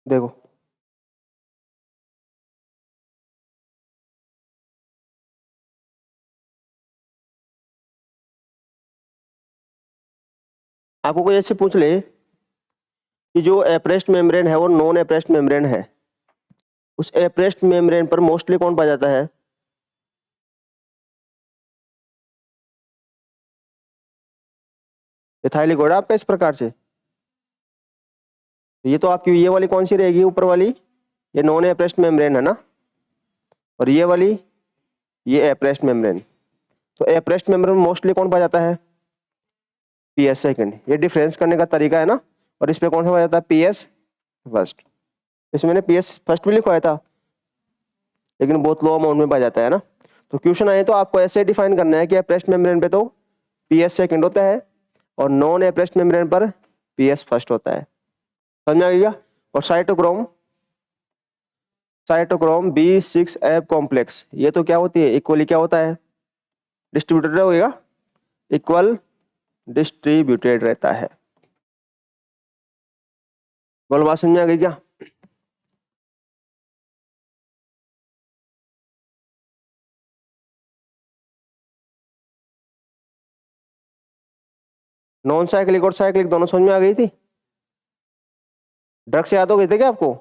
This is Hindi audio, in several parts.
देखो आपको कोई ऐसे पूछ ले कि जो एप्रेस्ड मेम्ब्रेन है वो नॉन एप्रेस्ड मेम्ब्रेन है, उस एप्रेस्ड मेम्ब्रेन पर मोस्टली कौन पाया जाता है? इथाइलिक आपका इस प्रकार से। ये तो आपकी ये वाली कौन सी रहेगी ऊपर वाली? ये नॉन एप्रेस्ड मेम्ब्रेन है ना, और ये वाली ये एप्रेस्ड मेम्ब्रेन। तो एप्रेस्ड मेम्ब्रेन में मोस्टली कौन पाया जाता है? PS second. ये डिफरेंस करने का तरीका है ना। और इस पे कौन सा पाया जाता है? PS first. इसमें मैंने पीएस फर्स्ट भी लिखवाया था, लेकिन बहुत लो अमाउंट में पाया जाता है ना। तो क्वेश्चन आए तो आपको ऐसे डिफाइन करना है कि एप्रेस्ड मेम्ब्रेन पे तो पीएस सेकंड होता है और नॉन एप्रेस्ड मेम्ब्रेन पर पीएस फर्स्ट होता है। समझ आ गया? और साइटोक्रोम साइटोक्रोम B6F कॉम्प्लेक्स, ये तो क्या होती है? इक्वली क्या होता है? डिस्ट्रीब्यूटेड होगा, इक्वल डिस्ट्रीब्यूटेड रहता है। बोल बात समझ आ गई क्या? नॉन साइक्लिक और साइक्लिक दोनों समझ में आ गई थी? ड्रग से याद हो गए थे क्या आपको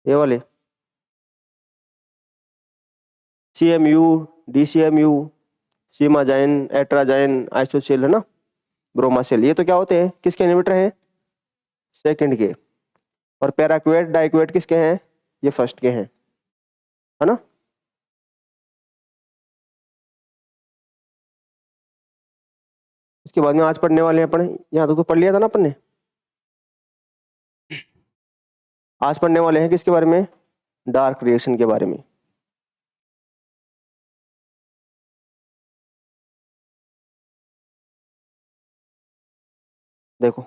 ये वाले? CMU, DCMU, सीमाजाइन, एट्राजाइन, आइसोसेल है ना, ब्रोमासेल, ये तो क्या होते हैं? किसके इनहिबिटर हैं? सेकंड के। और पैराक्वेट डाइक्वेट किसके हैं? ये फर्स्ट के हैं, है ना। इसके बाद में आज पढ़ने वाले हैं अपन, यहाँ तो पढ़ लिया था ना अपन ने। आज पढ़ने वाले हैं किसके बारे में? डार्क रिएक्शन के बारे में। देखो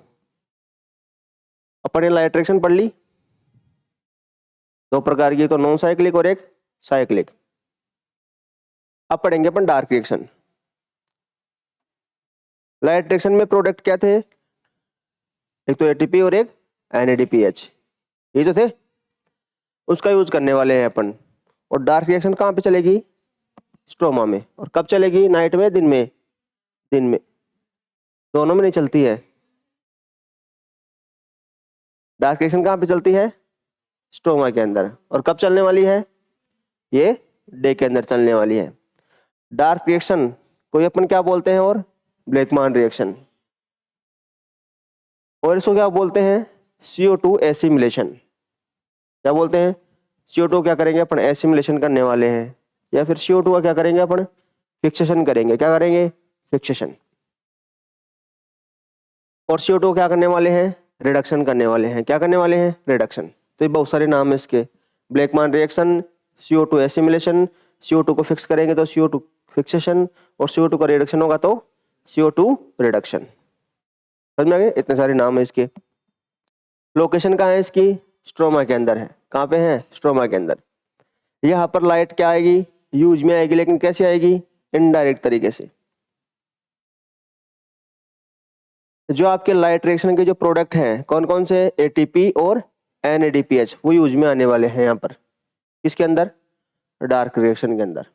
अपन ने लाइट रिएक्शन पढ़ ली, दो प्रकार की, एक तो नॉन साइक्लिक और एक साइक्लिक। अब पढ़ेंगे अपन डार्क रिएक्शन। लाइट रिएक्शन में प्रोडक्ट क्या थे? एक तो ATP और एक NADPH, ये तो थे। उसका यूज करने वाले हैं अपन। और डार्क रिएक्शन कहाँ पे चलेगी? स्ट्रोमा में। और कब चलेगी? नाइट में, दिन में? दिन में। दोनों में नहीं चलती है। डार्क रिएक्शन कहाँ पे चलती है? स्ट्रोमा के अंदर। और कब चलने वाली है? ये डे के अंदर चलने वाली है। डार्क रिएक्शन को अपन क्या बोलते हैं? और ब्लैकमैन रिएक्शन। और इसको क्या बोलते हैं? CO2 assimilation. क्या बोलते हैं? CO2 क्या करेंगे अपन? एसिमिलेशन करने वाले हैं। या फिर CO2 का क्या करेंगे अपन? फिक्सेशन करेंगे। क्या करेंगे? फिक्सेशन। और CO2 क्या करने वाले हैं? रिडक्शन करने वाले हैं। क्या करने वाले हैं? रिडक्शन। तो ये बहुत सारे नाम है इसके। Blackman reaction, CO2 assimilation, CO2 को फिक्स करेंगे तो CO2 फिक्सेशन, और CO2 का रिडक्शन होगा तो CO2 रिडक्शन। समझ में आ गए? इतने सारे नाम है इसके। लोकेशन कहाँ है इसकी? स्ट्रोमा के अंदर है। कहाँ पे है? स्ट्रोमा के अंदर। यहाँ पर लाइट क्या आएगी? यूज में आएगी, लेकिन कैसे आएगी? इनडायरेक्ट तरीके से। जो आपके लाइट रिएक्शन के जो प्रोडक्ट हैं कौन कौन से? ATP और NADPH, वो यूज में आने वाले हैं यहाँ पर। किसके अंदर? डार्क रिएक्शन के अंदर।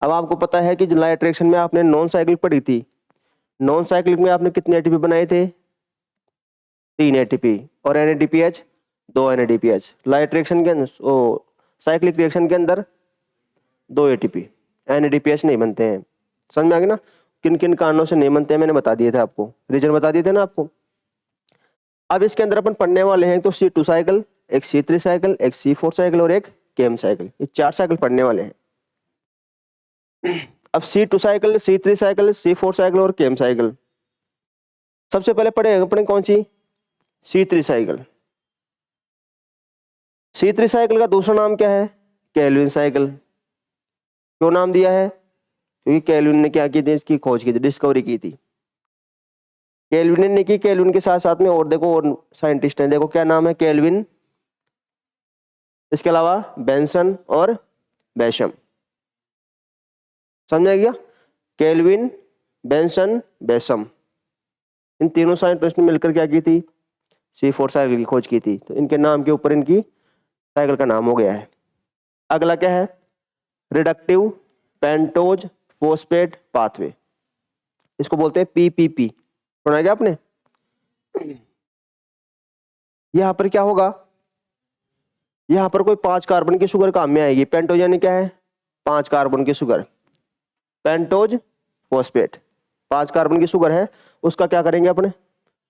अब आपको पता है कि लाइट रिएक्शन में आपने नॉन साइक्लिक पढ़ी थी। नॉन साइक्लिक में आपने कितने ATP बनाए थे? 3 ATP। और NADPH 2 NADPH। लाइट रिएक्शन के अंदर, साइक्लिक रिएक्शन के अंदर 2 ATP। NADPH नहीं बनते हैं। समझ में आ गया ना? किन किन कारणों से नहीं बनते हैं मैंने बता दिए थे आपको, रीजन बता दिए थे ना आपको। अब इसके अंदर अपन पढ़ने वाले हैं तो C2 साइकिल, एक C3 साइकिल, एक C4 साइकिल और एक केम साइकिल। ये 4 साइकिल पढ़ने वाले हैं। अब C2 cycle, C3 cycle, C4 cycle और केम साइकिल। सबसे पहले पढ़ेंगे अपने कौन सी? C3 cycle. C3 साइकिल का दूसरा नाम क्या है? Calvin cycle. क्यों नाम दिया है? क्योंकि केल्विन ने क्या की थी? इसकी खोज की थी, डिस्कवरी की थी। केल्विन ने की। केल्विन के साथ साथ में और देखो और साइंटिस्ट हैं। देखो क्या नाम है? केल्विन, इसके अलावा बेंसन और बेशम। समझा गया? केल्विन, बेंसन, बेशम, इन तीनों साइंटिस्ट ने मिलकर क्या की थी, C4 साइकिल की खोज की थी। तो इनके नाम के ऊपर इनकी साइकिल का नाम हो गया है। अगला क्या है, रिडक्टिव पेंटोज फोस्फेट पाथवे, इसको बोलते हैं PPP। सुना है क्या आपने? यहां पर क्या होगा, यहां पर कोई 5 कार्बन की शुगर काम में आएगी। पेंटोज यानी क्या है, 5 कार्बन की शुगर, पेंटोज फोस्फेट 5 कार्बन की शुगर है, उसका क्या करेंगे अपने,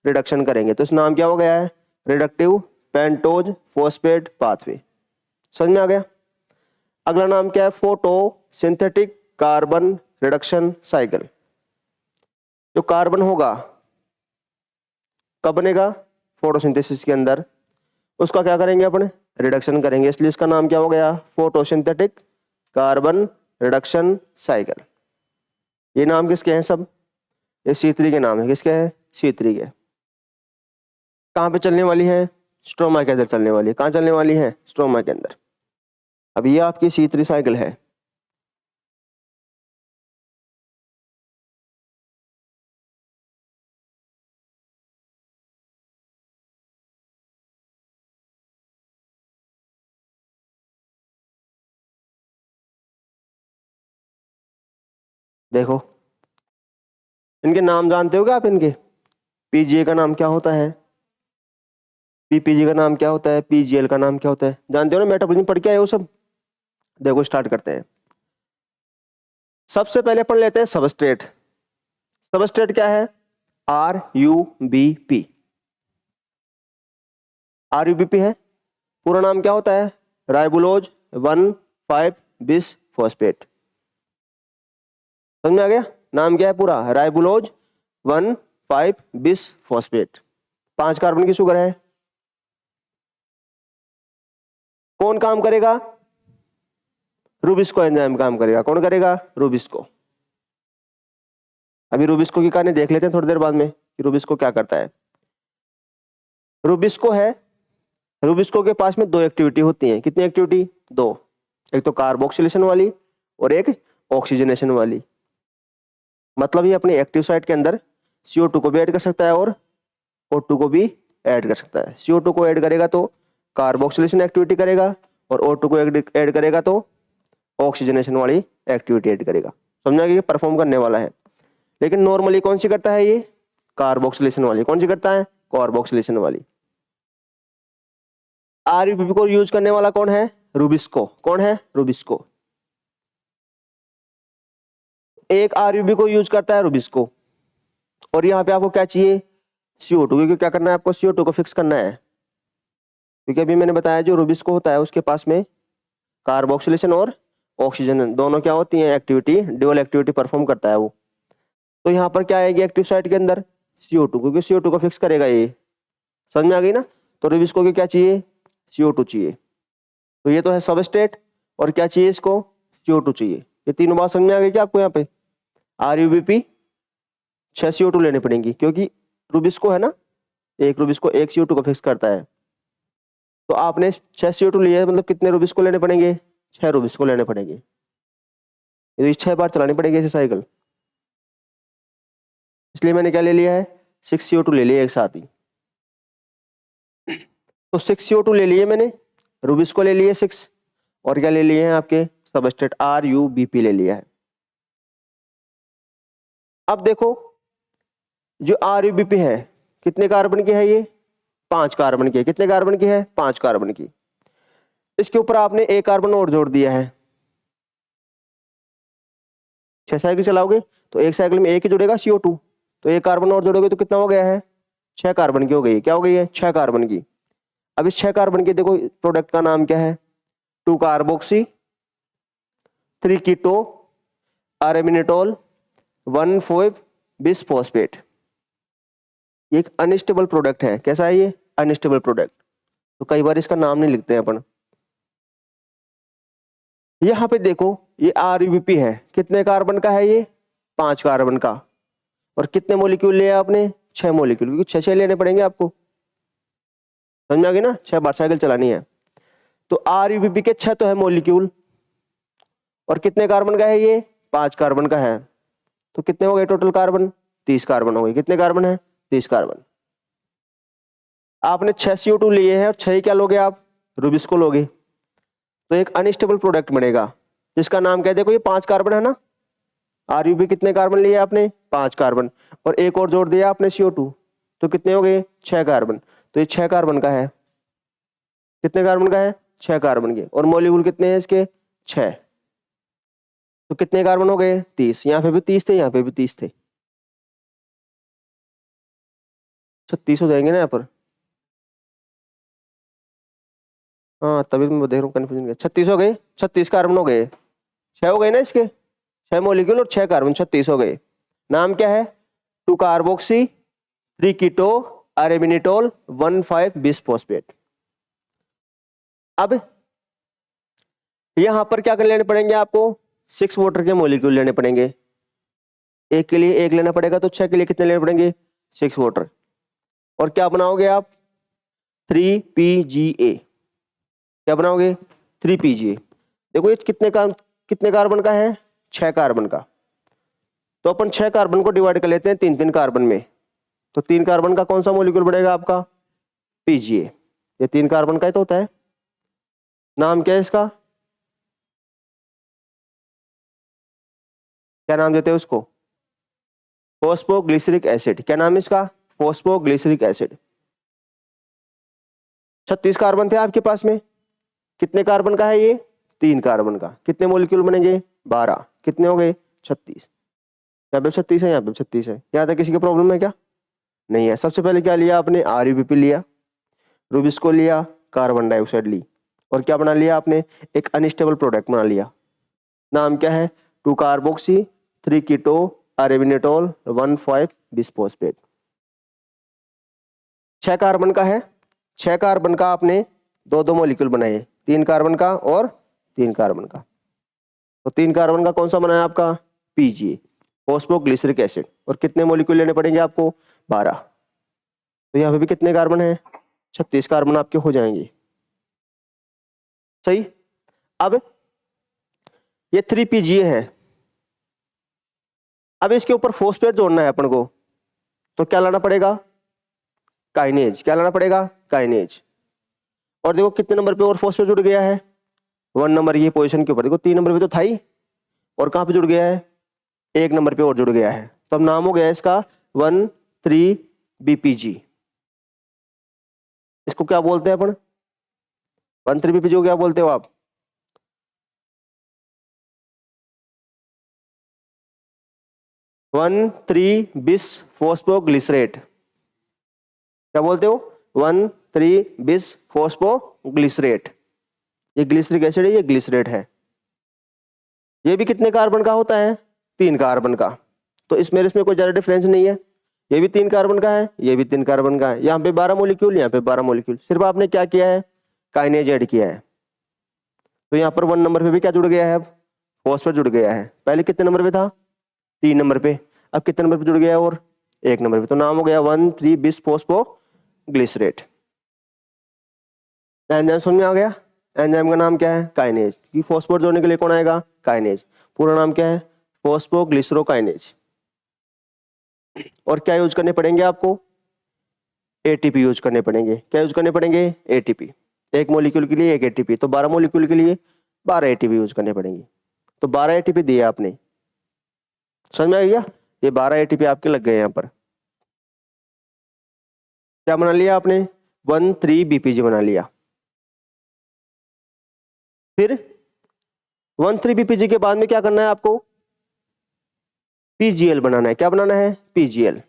रिडक्शन करेंगे। तो इस नाम क्या हो गया है, रिडक्टिव पेंटोज फोस्फेट पाथवे। समझ में आ गया? अगला नाम क्या है, photo synthetic carbon reduction cycle. जो कार्बन होगा कब बनेगा, फोटोसिंथेसिस के अंदर, उसका क्या करेंगे अपने, रिडक्शन करेंगे। इसलिए इसका नाम क्या हो गया, फोटोसिंथेटिक कार्बन रिडक्शन साइकिल। ये नाम किसके हैं सब, ये C3 के नाम है। किसके हैं, C3 के। कहाँ पे चलने वाली है, स्ट्रोमा के अंदर चलने वाली है। कहाँ चलने वाली है, स्ट्रोमा के अंदर। अब ये आपकी C3 साइकिल है। देखो इनके नाम जानते हो क्या आप, इनके PGA का नाम क्या होता है, PPG का नाम क्या होता है, PGL का नाम क्या होता है, जानते हो ना, मेटाबॉलिज्म पढ़ के आए हो सब। देखो स्टार्ट करते हैं। सबसे पहले पढ़ लेते हैं सबस्ट्रेट। सबस्ट्रेट क्या है, RUBP। RUBP है, पूरा नाम क्या होता है, राइबुलोज 1,5 बिस फॉस्फेट। समझ में आ गया, नाम क्या है पूरा, राइबुलोज 1,5 बिस फॉस्फेट। 5 कार्बन की शुगर है। कौन काम करेगा, रूबिस्को एंजाइम काम करेगा। कौन करेगा, रूबिस्को। अभी रूबिस्को की कहानी देख लेते हैं थोड़ी देर बाद में कि रूबिस्को क्या करता है। रूबिस्को है, रूबिस्को के पास में 2 एक्टिविटी होती हैं। कितनी एक्टिविटी, 2। एक तो कार्बोक्सिलेशन वाली और एक ऑक्सीजनेशन वाली। मतलब ये अपनी एक्टिव साइट के अंदर CO2 को भी ऐड कर सकता है और O2 को भी ऐड कर सकता है। CO2 को ऐड करेगा तो कार्बोक्सिलेशन एक्टिविटी करेगा और O2 को ऐड करेगा तो ऑक्सीजनेशन वाली एक्टिविटी ऐड करेगा। समझा कि परफॉर्म करने वाला है। लेकिन नॉर्मली कौन सी करता है ये, कार्बोक्सिलेशन वाली। कौन सी करता है, कार्बोक्सिलेशन वाली। RUBP को यूज करने वाला कौन है, रूबिस्को। कौन है, रूबिस्को। एक RUBP को यूज करता है रूबिस्को। और यहाँ पे आपको क्या चाहिए, CO2, क्योंकि क्या करना है आपको, CO2 को फिक्स करना है। क्योंकि अभी मैंने बताया जो रूबिस्को होता है उसके पास में कार्बोक्सिलेशन और ऑक्सीजन दोनों क्या होती हैं, एक्टिविटी, ड्यूअल एक्टिविटी परफॉर्म करता है वो। तो यहाँ पर क्या आएगी एक्टिव साइट के अंदर, CO2, क्योंकि CO2 को फिक्स करेगा ये। समझ में आ गई ना। तो रूबिस्को की क्या चाहिए, CO2 चाहिए। तो ये तो है सबस्ट्रेट, और क्या चाहिए इसको, CO2 चाहिए। ये तीनों बात समझ में आ गई क्या आपको। यहाँ पे RUBP 6 CO2 लेने पड़ेंगी, क्योंकि रूबिस्को है ना, एक रूबिस्को एक CO2 को फिक्स करता है। तो आपने 6 CO2 लिए, मतलब कितने रूबिस्को लेने पड़ेंगे, 6 रूबिस्को लेने पड़ेंगे। ये 6 बार चलानी पड़ेगी ऐसे साइकिल। इसलिए मैंने क्या ले लिया है, 6 CO2 ले लिया एक साथ ही। तो 6 CO2 ले लिए मैंने, रूबिस्को ले लिए 6, और क्या ले लिए हैं आपके सबस्ट्रेट RUBP ले लिया है। अब देखो जो RUBP है कितने कार्बन की है, ये 5 कार्बन की है। कितने कार्बन की है, 5 कार्बन की। इसके ऊपर आपने एक कार्बन और जोड़ दिया है। 6 साइकिल चलाओगे तो एक साइकिल में एक ही जुड़ेगा CO2, तो एक कार्बन और जोड़ोगे तो कितना हो गया है, 6 कार्बन की हो गई। क्या हो गई है, 6 कार्बन की। अब इस 6 कार्बन के देखो प्रोडक्ट का नाम क्या है, 2 कार्बोक्सी 3 कीटो अरेमिनेटोल 1,5 बिस फॉस्फेट। ये एक अनस्टेबल प्रोडक्ट है। कैसा है ये, अनस्टेबल प्रोडक्ट। तो कई बार इसका नाम नहीं लिखते हैं अपन। यहाँ पे देखो ये RUBP है, कितने कार्बन का है ये, 5 कार्बन का। और कितने मोलिक्यूल लिए आपने, 6 मोलिक्यूल, क्योंकि 6 लेने पड़ेंगे आपको। समझ आ गई ना, 6 बार साइकिल चलानी है। तो RUBP के 6 तो है मोलिक्यूल, और कितने कार्बन का है ये, 5 कार्बन का है। तो कितने हो गए टोटल कार्बन, 30 कार्बन हो गए। कितने कार्बन है, 30 कार्बन। आपने 6 CO2 लिए हैं और 6 क्या लोगे आप, रूबिस्को लोगे, तो एक अनस्टेबल प्रोडक्ट बनेगा जिसका नाम क्या, देखो ये 5 कार्बन है ना, RUB कितने कार्बन लिए आपने, 5 कार्बन, और एक और जोड़ दिया आपने CO2, तो कितने हो गए, 6 कार्बन। तो ये 6 कार्बन का है, कितने कार्बन का है, 6 कार्बन के, और मॉलिक्यूल कितने हैं इसके, 6, तो कितने कार्बन हो गए, 30। यहाँ पे भी 30 थे, यहाँ पे भी 30 थे, 36 हो जाएंगे ना यहाँ पर। हाँ तभी तो मैं देख रहा हूँ कन्फ्यूजन गया, 36 हो गए, 36 कार्बन हो गए, 6 हो गए ना इसके, 6 मॉलिक्यूल और 6 कार्बन, 36 हो गए। नाम क्या है, 2 कार्बोक्सी 3 कीटो अरेबिनिटोल 1,5 बिसफॉस्फेट। अब यहां पर क्या कर लेने पड़ेंगे आपको, 6 वाटर के मॉलिक्यूल लेने पड़ेंगे, एक के लिए एक लेना पड़ेगा, तो 6 के लिए कितने लेने पड़ेंगे, 6 वाटर, और क्या बनाओगे आप, 3PGA, क्या बनाओगे, 3PGA। देखो ये कितने कार्बन का है, 6 कार्बन का, तो अपन 6 कार्बन को डिवाइड कर लेते हैं 3-3 कार्बन में, तो 3 कार्बन का कौन सा मॉलिक्यूल बनेगा आपका, PGA। ये 3 कार्बन का ही तो होता है, नाम क्या है इसका, क्या नाम देते हैं उसको, फॉस्फोग्लिसरिक एसिड। क्या नाम है इसका, फॉस्फोग्लिसरिक एसिड। 36 कार्बन थे आपके पास में, कितने कार्बन का है ये, 3 कार्बन का, कितने मॉलिक्यूल बनेंगे, 12, कितने हो गए, 36। यहाँ पे 36 है, यहाँ पे 36 है, यहाँ तक किसी की प्रॉब्लम है क्या, नहीं है। सबसे पहले क्या लिया आपने, RUBP लिया, रूबिस्को लिया, कार्बन डाइऑक्साइड ली, और क्या बना लिया आपने, एक अनस्टेबल प्रोडक्ट बना लिया, नाम क्या है, 2 कार्बोक्सी 3 कीटो अरेबिनिटोल 1,5 बिसफॉस्फेट। 6 कार्बन का है, 6 कार्बन का आपने 2-2 मॉलिक्यूल बनाए, 3 कार्बन का और 3 कार्बन का, तो 3 कार्बन का कौन सा बनाया आपका, PGA, फॉस्फोग्लिसरिक एसिड, और कितने मॉलिक्यूल लेने पड़ेंगे आपको, 12, तो यहाँ पे भी कितने कार्बन है, 36 कार्बन आपके हो जाएंगे, सही। अब ये 3PGA है, अब इसके ऊपर फॉस्फेट जोड़ना है अपन को, तो क्या लाना पड़ेगा, काइनेज, क्या लाना पड़ेगा, काइनेज। और देखो कितने नंबर पे और फॉस्फेट जुड़ गया है, 1 नंबर, ये पोजीशन के ऊपर देखो, 3 नंबर पे तो था ही, और कहाँ पे जुड़ गया है, 1 नंबर पे और जुड़ गया है, तो अब नाम हो गया इसका 1,3-BPG। इसको क्या बोलते हैं अपन, 1,3-BPG को क्या बोलते हो आप, 1,3-बिसफॉस्फोग्लिसरेट, क्या बोलते हो, 1,3-बिसफॉस्फोग्लिसरेट। ये ग्लिसरिक एसिड है, ये ग्लिसरेट है। ये भी कितने कार्बन का होता है, 3 कार्बन का, तो इसमें कोई ज्यादा डिफरेंस नहीं है, ये भी 3 कार्बन का है, ये भी 3 कार्बन का है, यहाँ पे 12 मॉलिक्यूल, यहाँ पे 12 मॉलिक्यूल, सिर्फ आपने क्या किया है, काइनेज ऐड किया है, तो यहाँ पर 1 नंबर पे भी क्या जुड़ गया है, अब फॉस्फेट जुड़ गया है, पहले कितने नंबर पे था, 3 नंबर पे, अब कितने नंबर पे जुड़ गया है, और 1 नंबर पे, तो नाम हो गया 1,3-बिसफॉस्फोग्लिसरेट। एंजाइम समझ में आ गया, एंजाइम का नाम क्या है, काइनेज, कि फॉस्फेट जोड़ने के लिए कौन आएगा, काइनेज, पूरा नाम क्या है, फॉस्फोग्लिसरोकाइनेज। और क्या यूज करने पड़ेंगे आपको, ATP यूज करने पड़ेंगे, क्या यूज करने पड़ेंगे, ATP, एक मॉलिक्यूल के लिए एक ATP, तो 12 मॉलिक्यूल के लिए 12 ATP यूज करने पड़ेंगे, तो 12 ATP दिए आपने, समझ में आ गया, ये 12 ATP आपके लग गए यहाँ पर। क्या बना लिया आपने, 1,3-BPG बना लिया। फिर 1,3-BPG के बाद में क्या करना है आपको, PGL बनाना है, क्या बनाना है, PGL।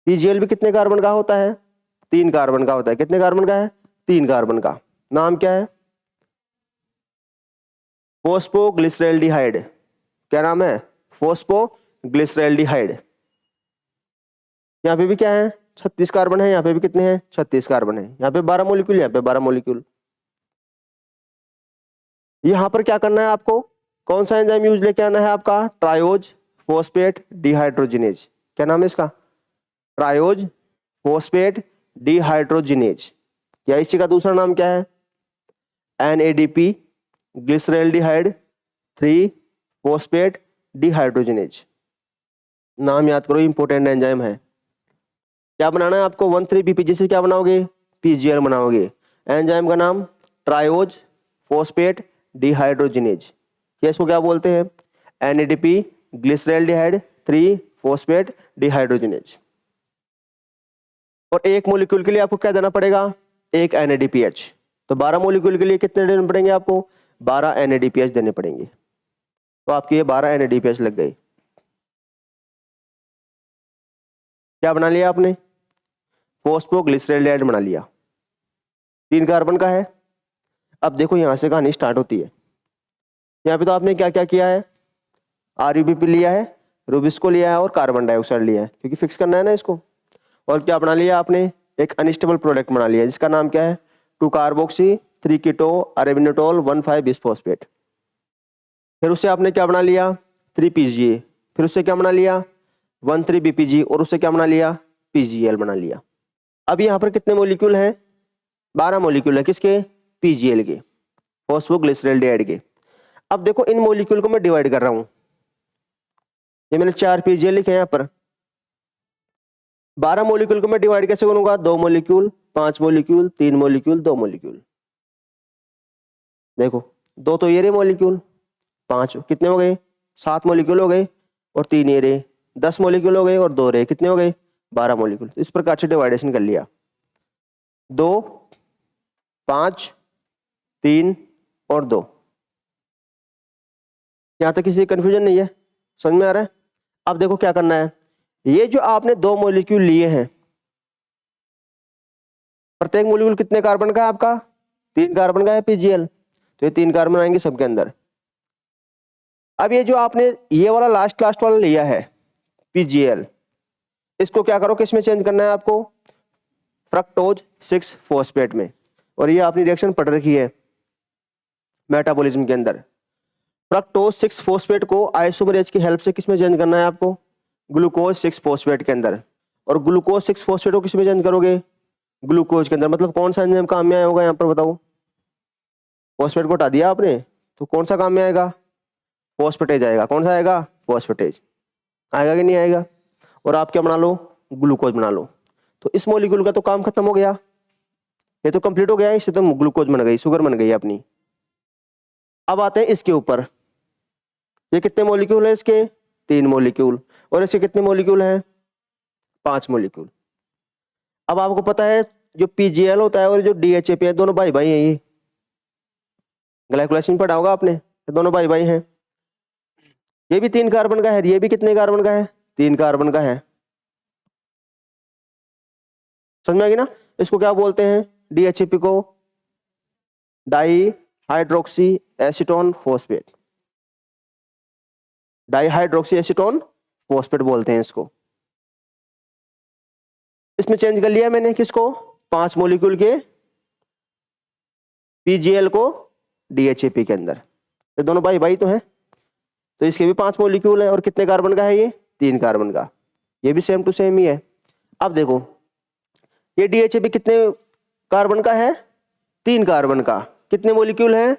PGL भी कितने कार्बन का होता है, 3 कार्बन का होता है, कितने कार्बन का है, 3 कार्बन का, नाम क्या है, फॉस्फोग्लिसरैल्डिहाइड, क्या नाम है, फॉस्फोग्लिसरैल्डिहाइड। यहाँ पे भी क्या है, 36 कार्बन है, यहाँ पे भी कितने हैं, 36 कार्बन है, यहाँ पे 12 मॉलिक्यूल, यहाँ पे 12 मॉलिक्यूल। यहाँ पर क्या करना है आपको, कौन सा एंजाइम यूज लेके आना है आपका, ट्रायोज फॉस्फेट डिहाइड्रोजिनेज, क्या नाम है इसका, ट्रायोज फॉस्फेट डिहाइड्रोजिनेज, या इसी का दूसरा नाम क्या है, NADP ग्लिसरैल्डिहाइड 3 फॉस्फेट डिहाइड्रोजिनेज। नाम याद करो, इंपॉर्टेंट एंजाइम है। क्या बनाना है आपको, 1,3-BPG से क्या बनाओगे, PGL बनाओगे। एंजाइम का नाम ट्रायोज फॉस्फेट डिहाइड्रोजिनेज, ये इसको क्या बोलते हैं, NADP ग्लिसरॉल्डिहाइड 3 फॉस्फेट डिहाइड्रोजिनेज। और एक मॉलिक्यूल के लिए आपको क्या देना पड़ेगा, एक NADPH। तो 12 मॉलिक्यूल के लिए कितने देने पड़ेंगे आपको, 12 NADPH देने पड़ेंगे। तो आपकी ये 12 NADPH लग गई। क्या बना लिया आपने, फॉस्फोग्लिसरॉल्डिहाइड बना लिया, 3 कार्बन का है। अब देखो यहां से कहानी स्टार्ट होती है। यहाँ पे तो आपने क्या क्या किया है, RUBP लिया है, रूबिस्को लिया है और कार्बन डाइऑक्साइड लिया है, क्योंकि फिक्स करना है ना इसको। और क्या बना लिया आपने, एक अनस्टेबल प्रोडक्ट बना लिया जिसका नाम क्या है, 2-कार्बोक्सी 3-कीटो अरेबिनोटोल 1,5-बिसफॉस्फेट। फिर उससे आपने क्या बना लिया, 3-PGA। फिर उससे क्या बना लिया, 1,3-BPG। और उससे क्या बना लिया, PGL बना लिया। अब यहाँ पर कितने मॉलिक्यूल हैं, 12 मॉलिक्यूल है, किसके, PGL के, फॉस्फोग्लिसरॉल्डिहाइड के। अब देखो इन मॉलिक्यूल को मैं डिवाइड कर रहा हूँ, ये मैंने 4 PGL लिखे हैं यहाँ पर। 12 मॉलिक्यूल को मैं डिवाइड कैसे करूंगा, 2 मॉलिक्यूल 5 मॉलिक्यूल 3 मॉलिक्यूल 2 मॉलिक्यूल। देखो 2 तो ये रहे मॉलिक्यूल, 5 कितने हो गए, 7 मॉलिक्यूल हो गए, और 3 ये रहे 10 मॉलिक्यूल हो गए, और 2 रहे कितने हो गए, 12 मॉलिक्यूल। इस प्रकार से डिवाइडेशन कर लिया, 2 5 3 और 2। यहां तक किसी कंफ्यूजन नहीं है, समझ में आ रहा है। अब देखो क्या करना है, ये जो आपने 2 मॉलिक्यूल लिए हैं, प्रत्येक मॉलिक्यूल कितने कार्बन का है आपका, 3 कार्बन का है PGL, तो ये 3 कार्बन आएंगे सबके अंदर। अब ये जो आपने ये वाला लास्ट वाला लिया है PGL, इसको क्या करो, किस में चेंज करना है आपको, फ्रक्टोज 6 फॉस्फेट में। और ये आपने रिएक्शन पढ़ रखी है मेटाबॉलिज्म के अंदर। फ्रक्टोज 6 फॉस्फेट को आइसोमरेज की हेल्प से किस में चेंज करना है आपको, ग्लूकोज 6 फॉस्फेट के अंदर। और ग्लूकोज 6 फॉस्फेट को किस में चेंज करोगे, ग्लूकोज के अंदर। मतलब कौन सा एंजाइम काम में आया होगा यहाँ पर बताओ, फॉस्फेट को हटा दिया आपने तो कौन सा काम में आएगा, फॉस्फेटेज आएगा। कौन सा आएगा, फॉस्फेटेज आएगा कि नहीं आएगा। और आप क्या बना लो, ग्लूकोज बना लो। तो इस मॉलिक्यूल का तो काम खत्म हो गया, ये तो कंप्लीट हो गया, इससे तो ग्लूकोज बन गई, शुगर बन गई अपनी। अब आते हैं इसके ऊपर, ये कितने मॉलिक्यूल है इसके, 3 मॉलिक्यूल। और इसके कितने मॉलिक्यूल हैं, 5 मॉलिक्यूल। अब आपको पता है जो PGL होता है और जो DHAP है, दोनों भाई भाई हैं। ये ग्लाइकोलाइसिस पढ़ा होगा आपने, दोनों भाई भाई हैं। ये भी 3 कार्बन का है, ये भी कितने कार्बन का है, 3 कार्बन का है। समझ में आ गई ना। इसको क्या बोलते हैं, DHAP को di hydroxy acetone phosphate, di hydroxy acetone phosphate बोलते हैं इसको। इसमें चेंज कर लिया मैंने किसको, 5 मॉलिक्यूल के PGL को DHAP के अंदर। ये दोनों भाई भाई तो हैं, तो इसके भी 5 मॉलिक्यूल है। और कितने कार्बन का है ये, 3 कार्बन का। ये भी सेम टू सेम ही है। अब देखो ये DHAP कितने कार्बन का है, 3 कार्बन का। कितने मॉलिक्यूल हैं,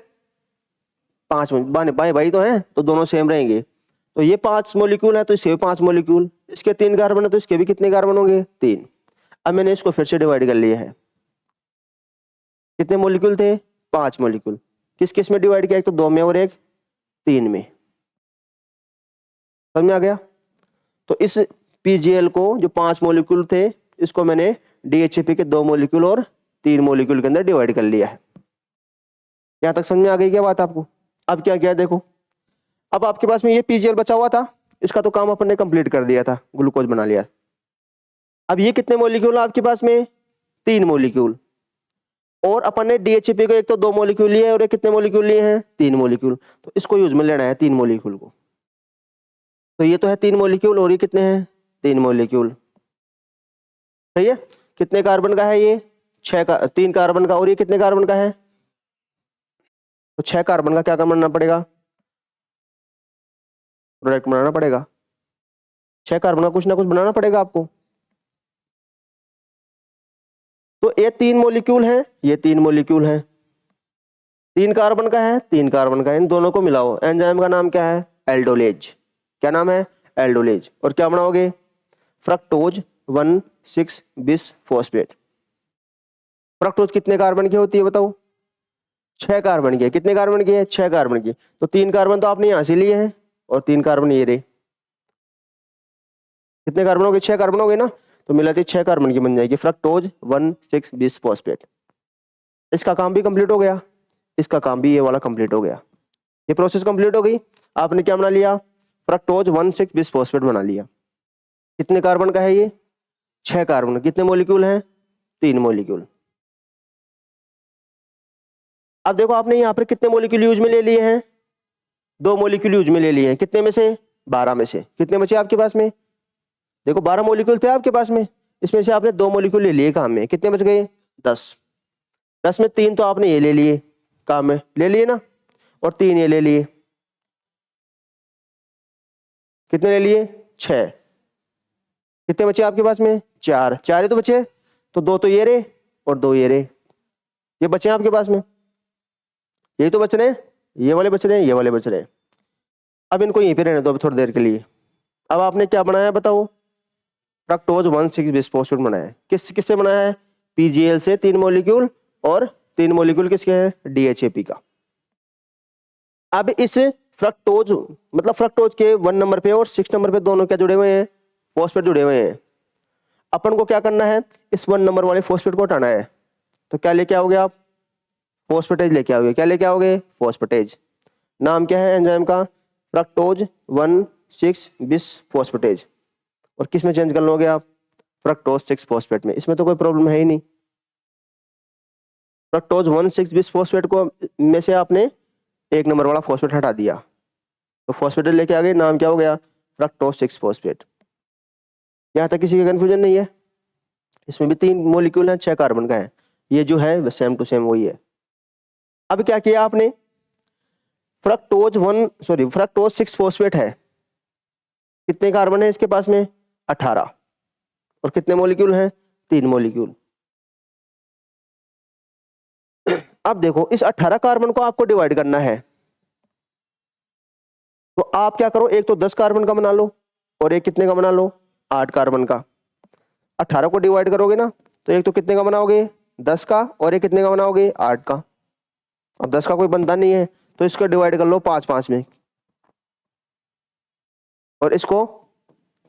5 भाई भाई तो हैं, तो दोनों सेम रहेंगे। तो ये 5 मॉलिक्यूल है तो इसके भी 5 मॉलिक्यूल, इसके 3 कार्बन है तो इसके भी कितने कार्बन होंगे, 3। अब मैंने इसको फिर से डिवाइड कर लिया है, कितने मॉलिक्यूल थे, 5 मॉलिक्यूल। किस किस में डिवाइड किया, एक तो 2 में और एक 3 में। समझ में आ गया। तो इस PGL को जो 5 मॉलिक्यूल थे, इसको मैंने DHAP के 2 मॉलिक्यूल और 3 मॉलिक्यूल के अंदर डिवाइड कर लिया है। यहां तक समझ में आ गई क्या बात आपको। अब क्या किया देखो, अब आपके पास में ये PGL बचा हुआ था, इसका तो काम अपन ने कंप्लीट कर दिया था, ग्लूकोज बना लिया। अब ये कितने मॉलिक्यूल है आपके पास में, 3 मॉलिक्यूल। और अपन ने DHAP को एक तो 2 मॉलिक्यूल लिए और एक कितने मॉलिक्यूल लिए हैं, 3 मॉलिक्यूल। तो इसको यूज में लेना है 3 मॉलिक्यूल को। तो ये तो है 3 मॉलिक्यूल और ये कितने हैं, 3 मॉलिक्यूल। सही है। कितने कार्बन का है ये, 3 कार्बन का। और ये कितने कार्बन का है, तो 6 कार्बन का क्या करना पड़ेगा, प्रोडक्ट बनाना पड़ेगा। 6 कार्बन का कुछ ना कुछ बनाना पड़ेगा आपको। तो ये 3 मॉलिक्यूल है, ये 3 मॉलिक्यूल है, 3 कार्बन का है, 3 कार्बन का है। इन दोनों को मिलाओ। एंजाइम का नाम क्या है, एल्डोलेज। क्या नाम है, एल्डोलेज। और क्या बनाओगे, फ्रक्टोज 1,6 बिस फॉस्फेट। फ्रक्टोज कितने कार्बन की होती है बताओ, 6 कार्बन की है। कितने कार्बन की है, 6 कार्बन की। तो 3 कार्बन तो आपने यहां से लिए हैं और 3 कार्बन ये रहे। कितने कार्बन हो गए, 6 कार्बन हो गए ना, तो मिलाती 6 कार्बन की बन जाएगी फ्रक्टोज 1,6 बिस फॉस्फेट। इसका काम भी कंप्लीट हो गया, इसका काम भी ये वाला कंप्लीट हो गया। ये प्रोसेस कंप्लीट हो गई। आपने क्या बना लिया, फ्रक्टोज 1,6 बिस फॉस्फेट बना लिया। कितने कार्बन का है ये, 6 कार्बन। कितने मॉलिक्यूल हैं, 3 मॉलिक्यूल। अब देखो आपने यहाँ पर कितने मॉलिक्यूल यूज में ले लिए हैं, 2 मॉलिक्यूल यूज में ले लिए हैं। कितने में से, 12 में से। कितने बचे आपके पास में, देखो 12 मॉलिक्यूल थे आपके पास में, इसमें से आपने 2 मॉलिक्यूल ले लिए काम में। कितने बच गए, 10। 10 में 3 तो आपने ये ले लिए काम में, ले लिए ना, और 3 ये ले लिए। कितने ले लिए, 6। कितने बचे आपके पास में, 4। 4 ही तो बचे, तो 2 तो ये रहे और 2 ये रहे। ये बचे आपके पास में, यही तो बच रहे हैं, ये वाले बच रहे हैं, ये वाले बच रहे हैं। अब इनको यहीं पे रहने दो अब थोड़ी देर के लिए। अब आपने क्या बनाया बताओ, फ्रक्टोज 1,6 बिस फॉस्फेट बनाया है। किससे बनाया है, पीजीएल से 3 मॉलिक्यूल, और 3 मॉलिक्यूल किसके हैं, डीएचएपी का। अब इस फ्रक्टोज मतलब फ्रक्टोज के 1 नंबर पे और 6 नंबर पे दोनों क्या जुड़े हुए हैं, फॉस्फेट जुड़े हुए हैं। अपन को क्या करना है, इस 1 नंबर वाले फॉस्फेट को हटाना है। तो क्या लेके आओगे आप, फॉस्फेटेज लेके आओगे। क्या लेके आओगे, फॉस्फेटेज। नाम क्या है एंजाइम का, फ्रक्टोज 1,6 बिस फॉस्फेटेज। और किस में चेंज कर लोगे आप, फ्रक्टोज 6 फॉस्फेट में। इसमें तो कोई प्रॉब्लम है ही नहीं। फ्रक्टोज 1,6 बिस फॉस्फेट को में से आपने 1 नंबर वाला फॉस्फेट हटा दिया, तो फॉस्फेटेज लेके आ गए। नाम क्या हो गया, फ्रक्टोज 6 फॉस्फेट। यहाँ तक किसी का कंफ्यूजन नहीं है। इसमें भी 3 मॉलिक्यूल हैं, 6 कार्बन का है। ये जो है सेम टू सेम वही है। अब क्या किया आपने, फ्रक्टोज 6 फॉस्फेट है। कितने कार्बन है इसके पास में, 18। और कितने मॉलिक्यूल हैं, 3 मॉलिक्यूल। अब देखो इस 18 कार्बन को आपको डिवाइड करना है, तो आप क्या करो, एक तो 10 कार्बन का बना लो और एक कितने का बना लो, 8 कार्बन का। 18 को डिवाइड करोगे ना, तो एक तो कितने का बनाओगे, 10 का, और एक कितने का बनाओगे, 8 का। अब 10 का कोई बनता नहीं है, तो इसको डिवाइड कर लो 5-5 में, और इसको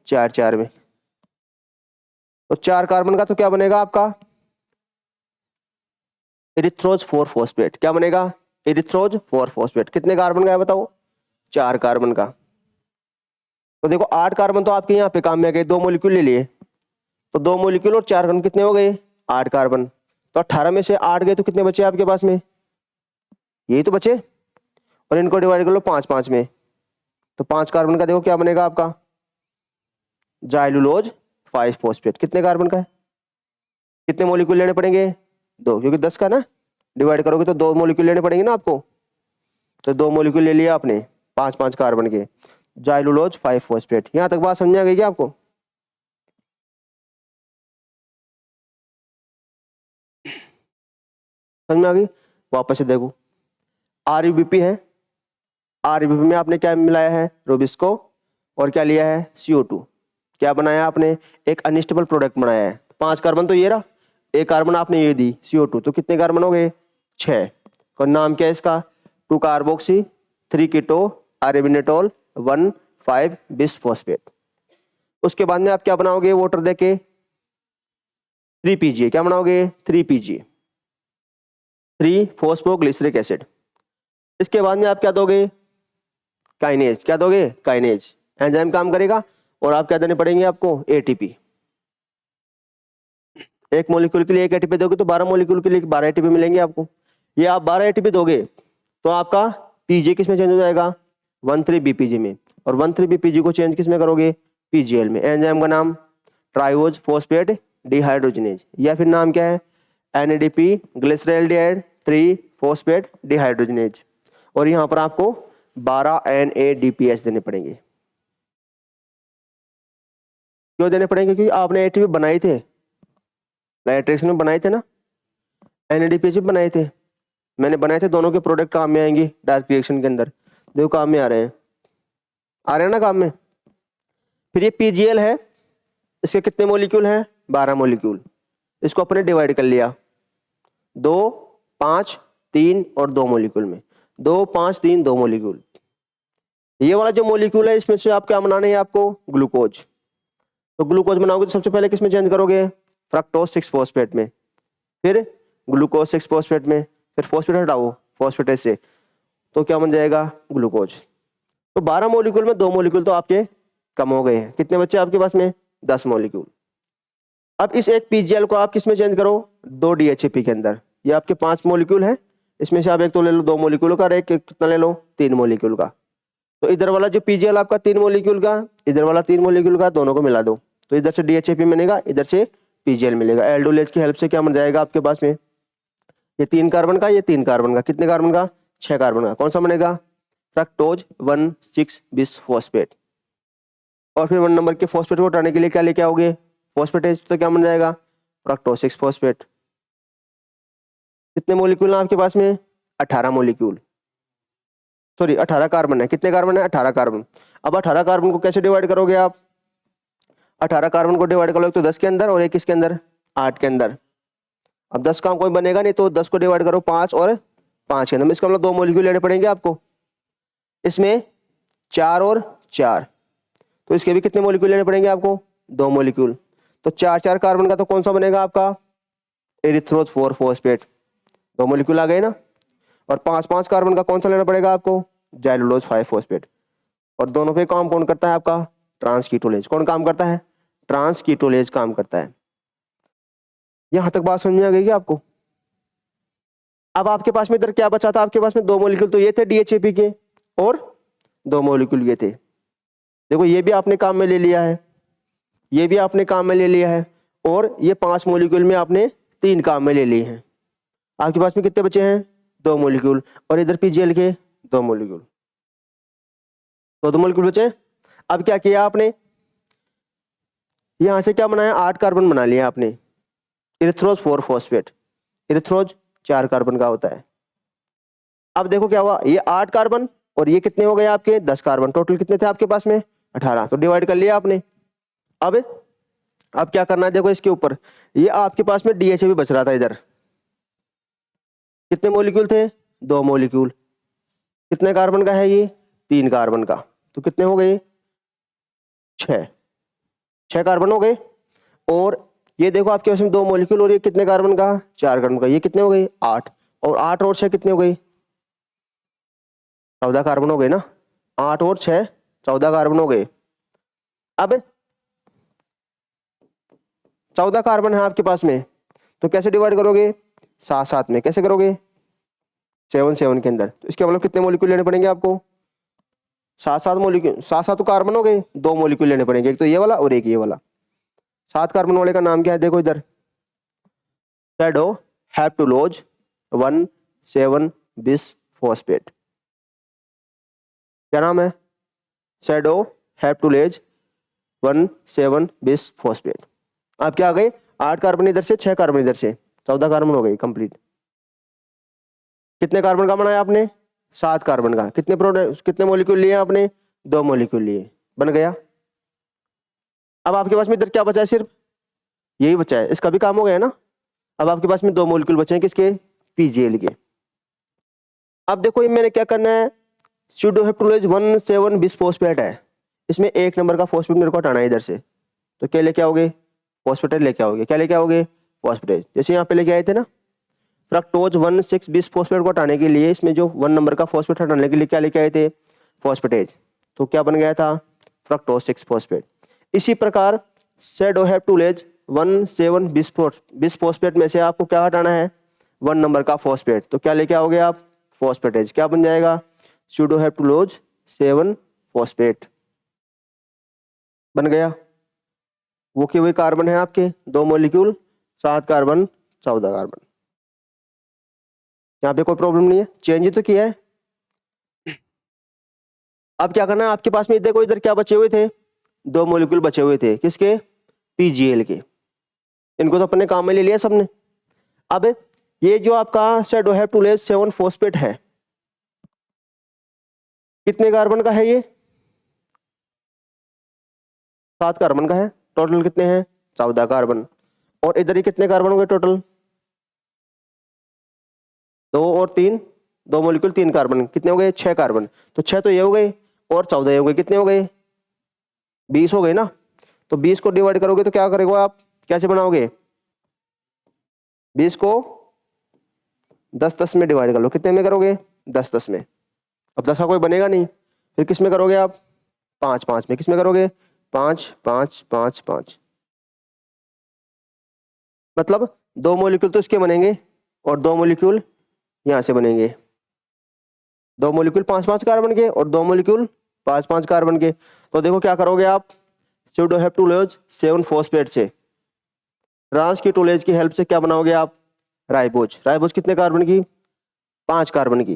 4-4 में। तो 4 कार्बन का तो क्या बनेगा आपका, इरिथ्रोज 4 फॉस्फेट। क्या बनेगा, इरिथ्रोज 4 फॉस्फेट। कितने कार्बन का है बताओ, 4 कार्बन का। तो देखो 8 कार्बन तो आपके यहाँ पे काम में गए, 2 मॉलिक्यूल ले लिए, तो 2 मॉलिक्यूल और 4 कार्बन कितने हो गए, 8 कार्बन। तो 18 में से 8 गए तो कितने बचे आपके पास में, यही तो बचे। और इनको डिवाइड कर लो 5-5 में, तो 5 कार्बन का देखो क्या बनेगा आपका, जाइलुलोज 5 फॉस्फेट। कितने कार्बन का है, कितने मॉलिक्यूल लेने पड़ेंगे, 2, क्योंकि 10 का ना डिवाइड करोगे तो 2 मॉलिक्यूल लेने पड़ेंगे ना आपको। तो 2 मॉलिक्यूल ले लिया आपने 5-5 कार्बन के, जाइलुलोज 5 फॉस्फेट। यहां तक बात समझ आ गई क्या आपको, समझ में आ गई। वापस से देखो, आरयूबीपी है, आरयूबीपी में आपने क्या मिलाया है, रोबिस्को, और क्या लिया है, CO2। क्या बनाया आपने, एक अनस्टेबल प्रोडक्ट बनाया है। 5 कार्बन तो ये रहा, एक कार्बन आपने ये दी CO2, तो कितने कार्बन हो गए, 6। और नाम क्या है इसका, 2 कार्बोक्सी 3 कीटो अरेबिनेटोल 1,5 बिस फॉस्फेट। उसके बाद में आप क्या बनाओगे, वाटर देके 3 PGA। क्या बनाओगे, 3 PGA, 3 फॉस्फोग्लिसरिक एसिड। इसके बाद में आप क्या दोगे, काइनेज। क्या दोगे, काइनेज। एंजाइम काम करेगा, और आप क्या देने पड़ेंगे आपको, ATP। एक मॉलिक्यूल के लिए 1 ATP दोगे तो 12 मॉलिक्यूल के लिए 12 ATP मिलेंगे आपको। ये आप 12 ATP दोगे तो आपका PGA किस में चेंज हो जाएगा, 1,3-BPG में। और 1,3-BPG को चेंज किस में करोगे, PGL में। एंजाइम का नाम ट्राइओज फॉस्फेट डिहाइड्रोजनेज, या फिर नाम क्या है, NADP ग्लिसरैल्डिहाइड 3 फॉस्फेट डिहाइड्रोजनेज। और यहाँ पर आपको 12 NADPH देने पड़ेंगे। क्यों देने पड़ेंगे, क्योंकि आपने ATP बनाए थे, नाइट्रेशन में बनाए थे ना, NADPH भी बनाए थे, मैंने बनाए थे। दोनों के प्रोडक्ट काम में आएंगे डार्क रिएक्शन के अंदर। देखो काम में आ रहे हैं, आ रहे हैं ना काम में। फिर ये पीजीएल है, इसके कितने मॉलिक्यूल हैं? 12 मॉलिक्यूल। इसको अपने डिवाइड कर लिया 2, 5, 3 और 2 मॉलिक्यूल में, 2, 5, 3, 2 मॉलिक्यूल। ये वाला जो मॉलिक्यूल है इसमें से आप क्या बनाना है आपको? ग्लूकोज। तो ग्लूकोज बनाओगे तो सबसे पहले किस में चेंज करोगे? फ्रक्टोज 6 फॉस्फेट में, फिर ग्लूकोज 6 फॉस्फेट में, फिर फॉस्फेट हटाओ फॉस्फेटेज से, तो क्या बन जाएगा? ग्लूकोज। तो 12 मॉलिक्यूल में 2 मॉलिक्यूल तो आपके कम हो गए हैं। कितने बच्चे आपके पास में? 10 मॉलिक्यूल। अब इस एक पीजीएल को आप किस में चेंज करो? 2 डीएचएपी के अंदर। ये आपके 5 मॉलिक्यूल है, इसमें से आप एक तो ले लो 2 मॉलिक्यूल का और एक कितना ले लो? 3 मॉलिक्यूल का। तो इधर वाला जो पीजीएल आपका 3 मॉलिक्यूल का, इधर वाला 3 मॉलिक्यूल का, दोनों को मिला दो, तो इधर से डीएचएपी मिलेगा, इधर से पीजीएल मिलेगा। एल्डोलेज की हेल्प से क्या बन जाएगा आपके पास में? ये 3 कार्बन का, ये 3 कार्बन का, कितने कार्बन का? 6 कार्बन का। कौन सा बनेगा? Fructose 1,6 bis phosphate. और फिर 1 नंबर के फॉस्फेट को हटाने के लिए क्या लेके आओगे? फॉस्फेटेज। तो क्या बन जाएगा? Fructose 6 phosphate. कितने मॉलिक्यूल हैं आपके पास में? 18 मॉलिक्यूल, सॉरी 18 कार्बन है। कितने कार्बन है? 18 कार्बन। अब 18 कार्बन को कैसे डिवाइड करोगे आप? 18 कार्बन को डिवाइड करोगे तो 10 के अंदर और एक किसके अंदर? 8 के अंदर। अब 10 का कोई बनेगा नहीं, तो 10 को डिवाइड करो 5 और 5 के अंदर। इसका मतलब 2 मॉलिक्यूल लेने पड़ेंगे आपको। इसमें 4 और 4, तो इसके भी कितने मॉलिक्यूल लेने पड़ेंगे आपको? 2 मॉलिक्यूल। तो 4 कार्बन का तो कौन सा बनेगा आपका? Erythrose 4 phosphate. 2 मॉलिक्यूल आ गए ना। और 5 कार्बन का कौन सा लेना पड़ेगा आपको? जाइलोलोज 5 फॉस्फेट। और दोनों पे काम कौन करता है आपका? ट्रांसकीटोलेज। कौन काम करता है? ट्रांसकीटोलेज काम करता है। यहां तक बात समझ में आ गई क्या आपको? अब आपके पास में इधर क्या बचा था? आपके पास में 2 मॉलिक्यूल तो ये थे डीएचएपी के, और 2 मॉलिक्यूल ये थे। देखो ये भी आपने काम में ले लिया है, ये भी आपने काम में ले लिया है, और ये 5 मॉलिक्यूल में आपने 3 काम में ले लिए हैं। आपके पास में कितने बचे हैं? 2 मॉलिक्यूल। और इधर पीजीएल के 2 मॉलिक्यूल, तो 2 मॉलिक्यूल बचे। अब क्या किया आपने? यहां से क्या बनाया? 8 कार्बन बना लिया आपने। इरिथ्रोज 4 फॉस्फेट। इरिथ्रोज 4 कार्बन का होता है। अब देखो क्या हुआ, ये 8 कार्बन और ये कितने हो गए आपके? 10 कार्बन। टोटल कितने थे आपके पास में? 18। तो डिवाइड कर लिया आपने। अब क्या करना है? देखो इसके ऊपर, ये आपके पास में डीएचए भी बच रहा था। इधर कितने मॉलिक्यूल थे? 2 मॉलिक्यूल। कितने कार्बन का है ये? 3 कार्बन का। तो कितने हो गए? 6 कार्बन हो गए। और ये देखो आपके पास में 2 मॉलिक्यूल, और ये कितने कार्बन का? 4 कार्बन का। ये कितने हो गए? 8। और 8 और 6 कितने हो गए? 14 कार्बन हो गए ना। 8 और 6 14 कार्बन हो गए। अब 14 कार्बन है आपके पास में, तो कैसे डिवाइड करोगे? 7 में। कैसे करोगे? 7 के अंदर। तो इसके मतलब कितने मॉलिक्यूल लेने पड़ेंगे आपको? 7 मॉलिक्यूल। 7 तो कार्बन हो गए, 2 मॉलिक्यूल लेने पड़ेंगे, एक तो ये वाला और एक ये वाला। 7 कार्बन वाले का नाम क्या है? देखो इधर, शैडो हेप्टुलोज 1,7 बिस फॉस्फेट। क्या नाम है? Shadow हेप्टुलेज 1,7 bis phosphate. आप क्या आ गए? 8 कार्बन इधर से, 6 कार्बन इधर से, 14 कार्बन हो गई कंप्लीट। कितने कार्बन का बनाया आपने? 7 कार्बन का। कितने प्रोडक्ट, कितने मॉलिक्यूल लिए आपने? 2 मॉलिक्यूल लिए। बन गया। अब आपके पास में इधर क्या बचा है? सिर्फ यही बचा है। इसका भी काम हो गया ना। अब आपके पास में 2 मॉलिक्यूल बचे हैं, किसके? पीजीएल के। अब देखो ये मैंने क्या करना है, स्यूडोहेप्टुलोज 1,7 बिस फॉस्फेट है, इसमें 1 नंबर का फॉस्फेट मेरे को हटाना है इधर से। तो क्या लेके आओगे? फॉस्फेटेज लेके आओगे। क्या लेके आओगे? फॉस्फेटेज। जैसे यहाँ पे लेके आए थे ना, फ्रक्टोज 1,6 बिस फॉस्फेट को हटाने के लिए, इसमें जो 1 नंबर का फॉस्फेट हटाने के लिए क्या लेके आए थे? फॉस्फेटेज। तो क्या बन गया था? Fructose 6 phosphate. इसी प्रकार स्यूडोहेप्टुलोज 1,7 बिस फॉस्फेट में से आपको क्या हटाना है? 1 नंबर का फॉस्फेट। तो क्या लेके आओगे आप? फॉस्फेटेज। क्या बन जाएगा? स्यूडोहेप्टुलोज 7 फॉस्फेट बन गया। वो के वही कार्बन है आपके, 2 मॉलिक्यूल, 7 कार्बन, 14 कार्बन। यहाँ पे कोई प्रॉब्लम नहीं है, चेंज ही तो किया है। अब क्या करना है? आपके पास में देखो इधर क्या बचे हुए थे? 2 मॉलिक्यूल बचे हुए थे, किसके? पीजीएल के। इनको तो अपने काम में ले लिया सबने। अब ये जो आपका स्यूडोहेप्टुलोज 7 फॉस्फेट है, कितने कार्बन का है ये? 7 कार्बन का है, टोटल कितने हैं 14 कार्बन। और इधर ही कितने कार्बन हो गए टोटल, 2 और 3, 2 मॉलिक्यूल 3 कार्बन, कितने हो गए 6 कार्बन। तो 6 तो ये हो गए और 14 ये हो गए, कितने हो गए 20 हो गए ना। तो 20 को डिवाइड करोगे तो क्या करोगे आप, कैसे बनाओगे, 20 को 10-10 में डिवाइड कर लो, कितने में करोगे 10-10 में। अब 10 का कोई बनेगा नहीं, फिर किस में करोगे आप 5-5 में, किस में करोगे 5-5-5-5। मतलब 2 मॉलिक्यूल तो इसके बनेंगे और 2 मॉलिक्यूल यहाँ से बनेंगे, 2 मॉलिक्यूल 5-5 कार्बन के और 2 मॉलिक्यूल 5-5 कार्बन के। तो देखो क्या करोगे आप, स्यूडोहेप्टुलोज 7 फॉस्फेट से ट्रांस कीटोलेज की हेल्प से क्या बनाओगे आप, राइबोज। राइबोज कितने कार्बन की 5 कार्बन की,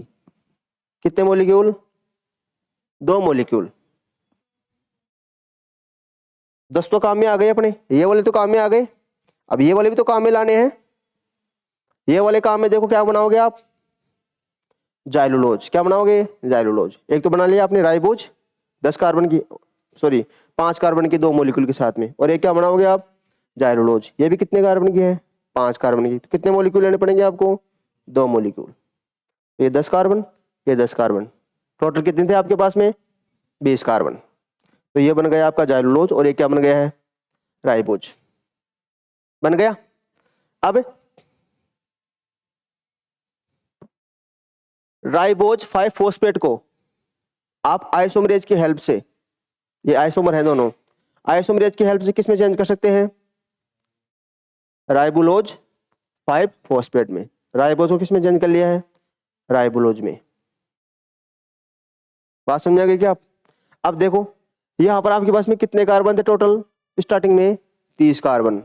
कितने मॉलिक्यूल 2 मॉलिक्यूल। 10 तो काम में आ गए अपने, ये वाले तो काम में आ गए, अब ये वाले भी तो काम में लाने हैं। ये वाले काम में देखो क्या बनाओगे आप, जाइलुलोज। क्या बनाओगे जाइलुलोज। एक तो बना लिया आपने राइबोज 10 कार्बन की, सॉरी 5 कार्बन की 2 मॉलिक्यूल के साथ में, और एक क्या बनाओगे आप जाइलुलोज, ये भी कितने कार्बन की है 5 कार्बन की। तो कितने मॉलिक्यूल लेने पड़ेंगे आपको 2 मॉलिक्यूल। ये 10 कार्बन, ये 10 कार्बन, टोटल कितने थे आपके पास में 20 कार्बन। तो ये बन गया आपका जाइलुलोज और ये क्या बन गया है राइबोज, बन गया। अब राइबोज 5 फॉस्फेट को आप आइसोमरेज की हेल्प से, ये आइसोमर है दोनों, आइसोमरेज की हेल्प से किस में चेंज कर सकते हैं, राइबोलोज 5 फॉस्फेट में। राइबोज को किस में चेंज कर लिया है राइबोलोज में। बात समझ आ गई क्या आप। अब देखो यहां पर आपके पास में कितने कार्बन थे टोटल स्टार्टिंग में 30 कार्बन।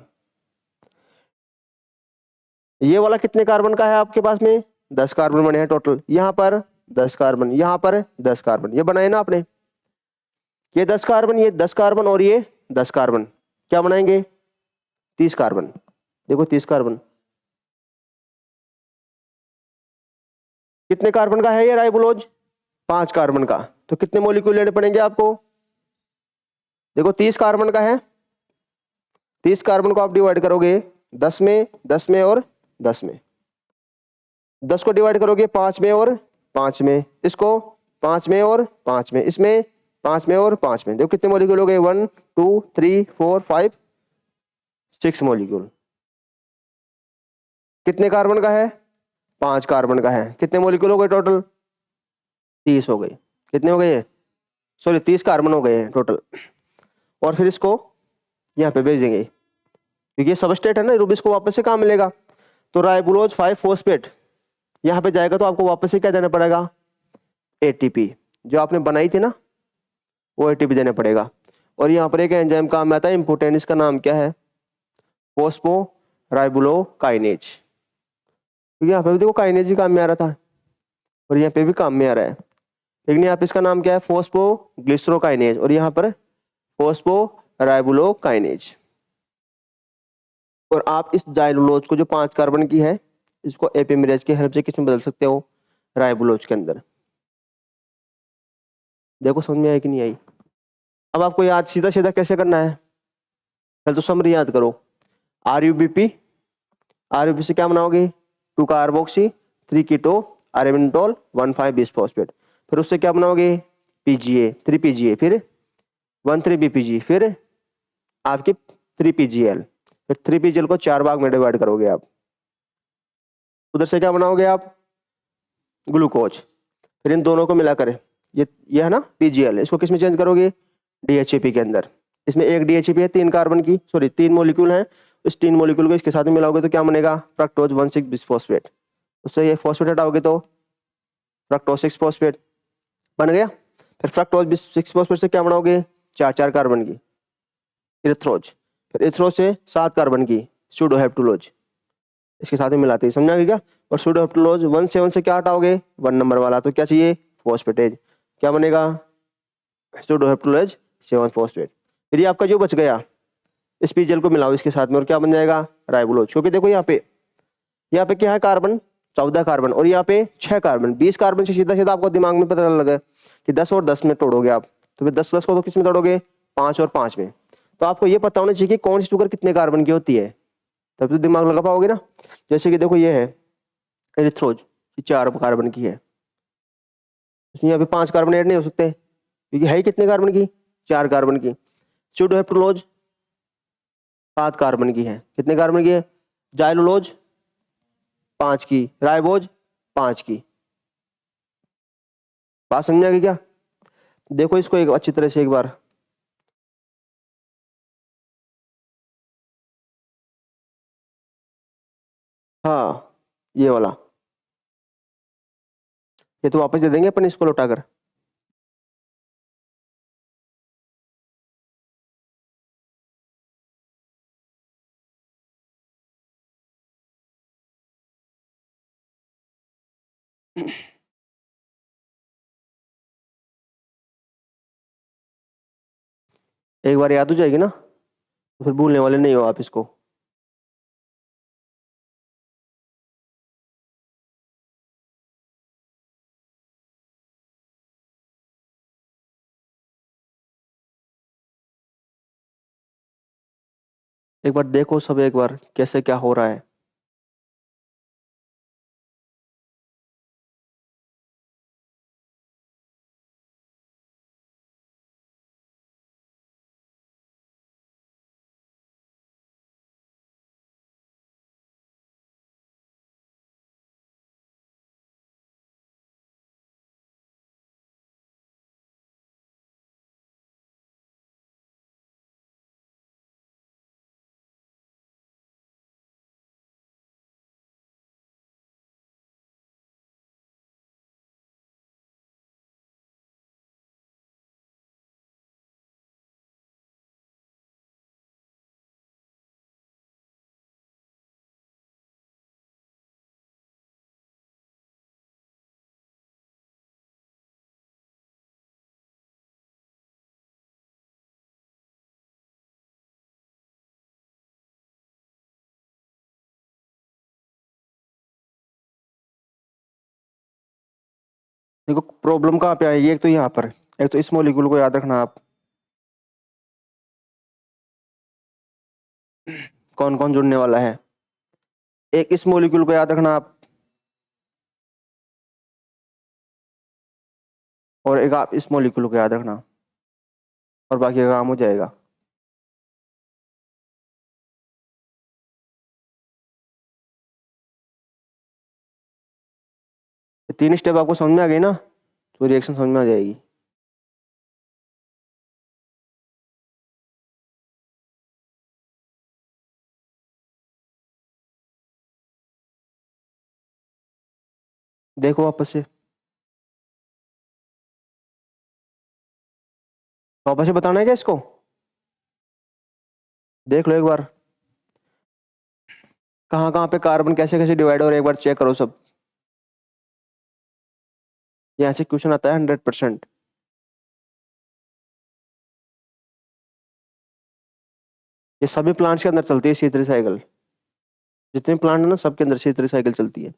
ये वाला कितने कार्बन का है आपके पास में 10 कार्बन बने हैं टोटल, यहां पर 10 कार्बन, यहां पर 10 कार्बन, ये बनाए ना आपने, ये 10 कार्बन, ये 10 कार्बन और ये 10 कार्बन, क्या बनाएंगे 30 कार्बन। देखो 30 कार्बन, कितने कार्बन का है ये राइबोलोज 5 कार्बन का। तो कितने मॉलिक्यूल लेने पड़ेंगे आपको, देखो 30 कार्बन का है, 30 कार्बन को आप डिवाइड करोगे 10 में, 10 में और 10 में, 10 को डिवाइड करोगे 5 में और 5 में, इसको 5 में और 5 में, इसमें 5 में और 5 में। देखो कितने मॉलिक्यूल हो गए 1 2 3 4 5 6 मॉलिक्यूल। कितने कार्बन का है 5 कार्बन का है, कितने मॉलिक्यूल हो गए टोटल 30 हो गए। कितने हो गए, सॉरी 30 कार्बन हो गए हैं टोटल। और फिर इसको यहाँ पे भेजेंगे क्योंकि ये सबस्ट्रेट है ना, रूबीस को वापस से कहाँ मिलेगा। तो राइबोलोज 5 फॉस्फेट यहाँ पे जाएगा तो आपको वापस से क्या देना पड़ेगा ATP, जो आपने बनाई थी ना वो ATP देना पड़ेगा। और यहाँ पर एक एंजाइम काम में आता है इम्पोर्टेंट, इसका नाम क्या है फॉस्फोराइबोलोकाइनेज, क्योंकि यहाँ पे भी देखो काइनेज ही काम में आ रहा था और यहाँ पे भी काम में आ रहा है, लेकिन यहाँ पे इसका नाम क्या है फॉस्फोग्लिसरोकाइनेज और यहाँ पर फॉस्फोराइबोलोकाइनेज। और आप इस जाइलुलोज को जो 5 कार्बन की है इसको एपिमेरेज की हेल्प से किस में बदल सकते हो राइबोलोज के अंदर। देखो समझ में आई कि नहीं आई। अब आपको याद सीधा सीधा कैसे करना है, पहले तो समरी याद करो। RUBP, RUBP से क्या बनाओगे 2 कार्बोक्सी 3 कीटो अरेबिनोल 1,5 बिसफॉस्फेट, फिर उससे क्या बनाओगे PGA 3 PGA, फिर 1,3 BPG, फिर आपकी 3 PGL, फिर 3 PGL को 4 भाग में डिवाइड करोगे आप। उधर से क्या बनाओगे आप ग्लूकोज, फिर इन दोनों को मिलाकर ये है ना PGL, इसको किस में चेंज करोगे DHAP के अंदर। इसमें एक DHAP है 3 कार्बन की, सॉरी 3 मॉलिक्यूल हैं, इस 3 मॉलिक्यूल को इसके साथ में मिलाओगे तो क्या बनेगा फ्रक्टोज 1,6 बिसफॉस्फेट, उससे ये फॉस्फेट हटाओगे तो फ्रक्टोज 6 फॉस्फेट बन गया। फिर फ्रक्टोज 6 फॉस्फेट से क्या बनाओगे 4 कार्बन की इरेथ्रोज, फिर इरेथ्रोज से 7 कार्बन की स्यूडोहेप्टुलोज, इसके साथ में मिलाते हैं, समझा गया क्या। और स्यूडोहेप्टुलोज 1,7 से क्या हटाओगे 1 नंबर वाला, तो क्या चाहिए फॉस्फेटेज, क्या बनेगा स्यूडोहेप्टुलोज 7 फॉस्फेट। फिर ये आपका जो बच गया इस PGL को मिलाओ इसके साथ में और क्या बन जाएगा राइबोलोज। क्योंकि देखो यहाँ पे क्या है कार्बन 14 कार्बन और यहाँ पे 6 कार्बन, 20 कार्बन से सीधा सीधा आपको दिमाग में पता लगा कि 10 और 10 में तोड़ोगे आप, तो फिर 10 को तो किस में तोड़ोगे 5 और 5 में, तो आपको ये पता होना चाहिए कि कौन सी शुगर कितने कार्बन की होती है, तब तो दिमाग लगा पाओगे ना। जैसे कि देखो ये है एरिथ्रोज, ये 4 कार्बन की है, इसमें यहाँ पे 5 कार्बन ऐड नहीं हो सकते क्योंकि है ही कितने कार्बन की, 4 कार्बन की। स्यूडोहेप्टुलोज 7 कार्बन की है, कितने कार्बन की है, जाइलोलोज 5 की, राइबोज 5 की। बात समझ आ गई क्या? देखो इसको एक अच्छी तरह से एक बार, हाँ ये वाला, ये तो वापस दे देंगे अपन इसको लौटाकर। एक बार याद हो जाएगी ना तो फिर भूलने वाले नहीं हो आप इसको। एक बार देखो सब एक बार कैसे क्या हो रहा है। देखो प्रॉब्लम कहाँ पे आएगी, एक तो यहाँ पर, एक तो इस मॉलिक्यूल को याद रखना आप, कौन कौन जुड़ने वाला है। एक इस मॉलिक्यूल को याद रखना आप, और एक आप इस मॉलिक्यूल को याद रखना, और बाकी का काम हो जाएगा। ये 3 स्टेप आपको समझ में आ गई ना, तो रिएक्शन समझ में आ जाएगी। देखो वापस से, वापस से बताना है क्या इसको, देख लो एक बार कहाँ कहाँ पे कार्बन कैसे कैसे डिवाइड हो रहा है, एक बार चेक करो सब। यहाँ से क्वेश्चन आता है 100%। ये सभी प्लांट्स के अंदर चलती है C3 साइकिल, जितने प्लांट है ना सबके अंदर C3 साइकिल चलती है।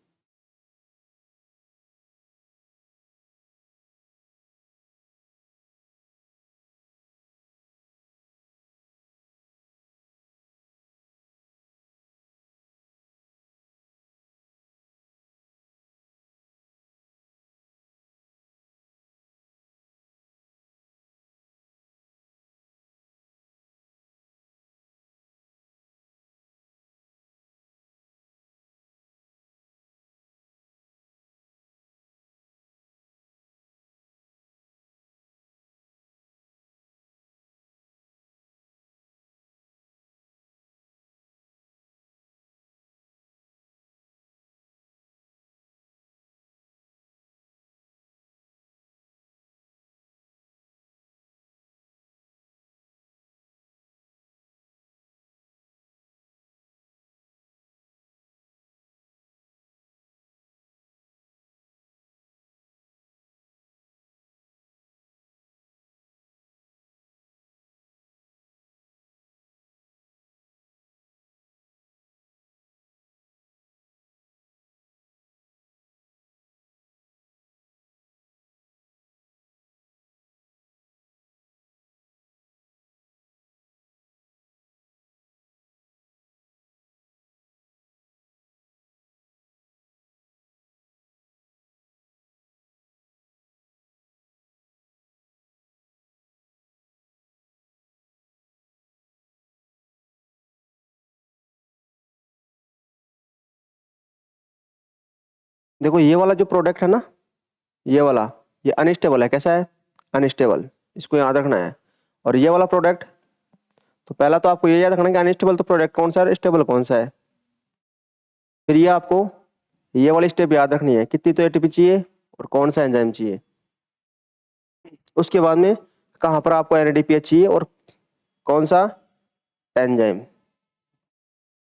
देखो ये वाला जो प्रोडक्ट है ना, ये वाला, ये अनस्टेबल है। कैसा है? अनस्टेबल, इसको याद रखना है। और ये वाला प्रोडक्ट, तो पहला तो आपको ये याद रखना है कि अनस्टेबल तो प्रोडक्ट कौन सा है, स्टेबल कौन सा है। फिर ये आपको ये वाली स्टेप याद रखनी है, कितनी तो एटीपी चाहिए और कौन सा एंजाइम चाहिए। उसके बाद में कहाँ पर आपको एनएडीपीएच चाहिए और कौन सा एंजाइम।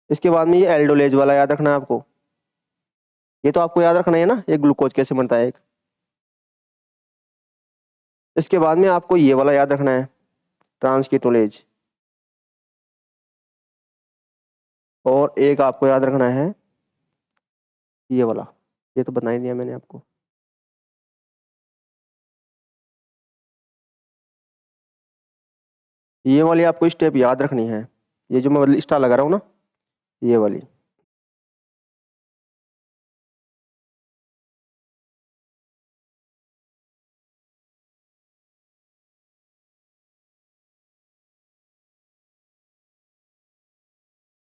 इसके बाद में ये एल्डोलेज वाला याद रखना है आपको। ये तो आपको याद रखना है ना, ये ग्लूकोज कैसे बनता है एक। इसके बाद में आपको ये वाला याद रखना है, ट्रांसकीटोलेज। और एक आपको याद रखना है ये वाला, ये तो बता ही दिया मैंने आपको। ये वाली आपको स्टेप याद रखनी है, ये जो मैं स्टार लगा रहा हूँ ना, ये वाली।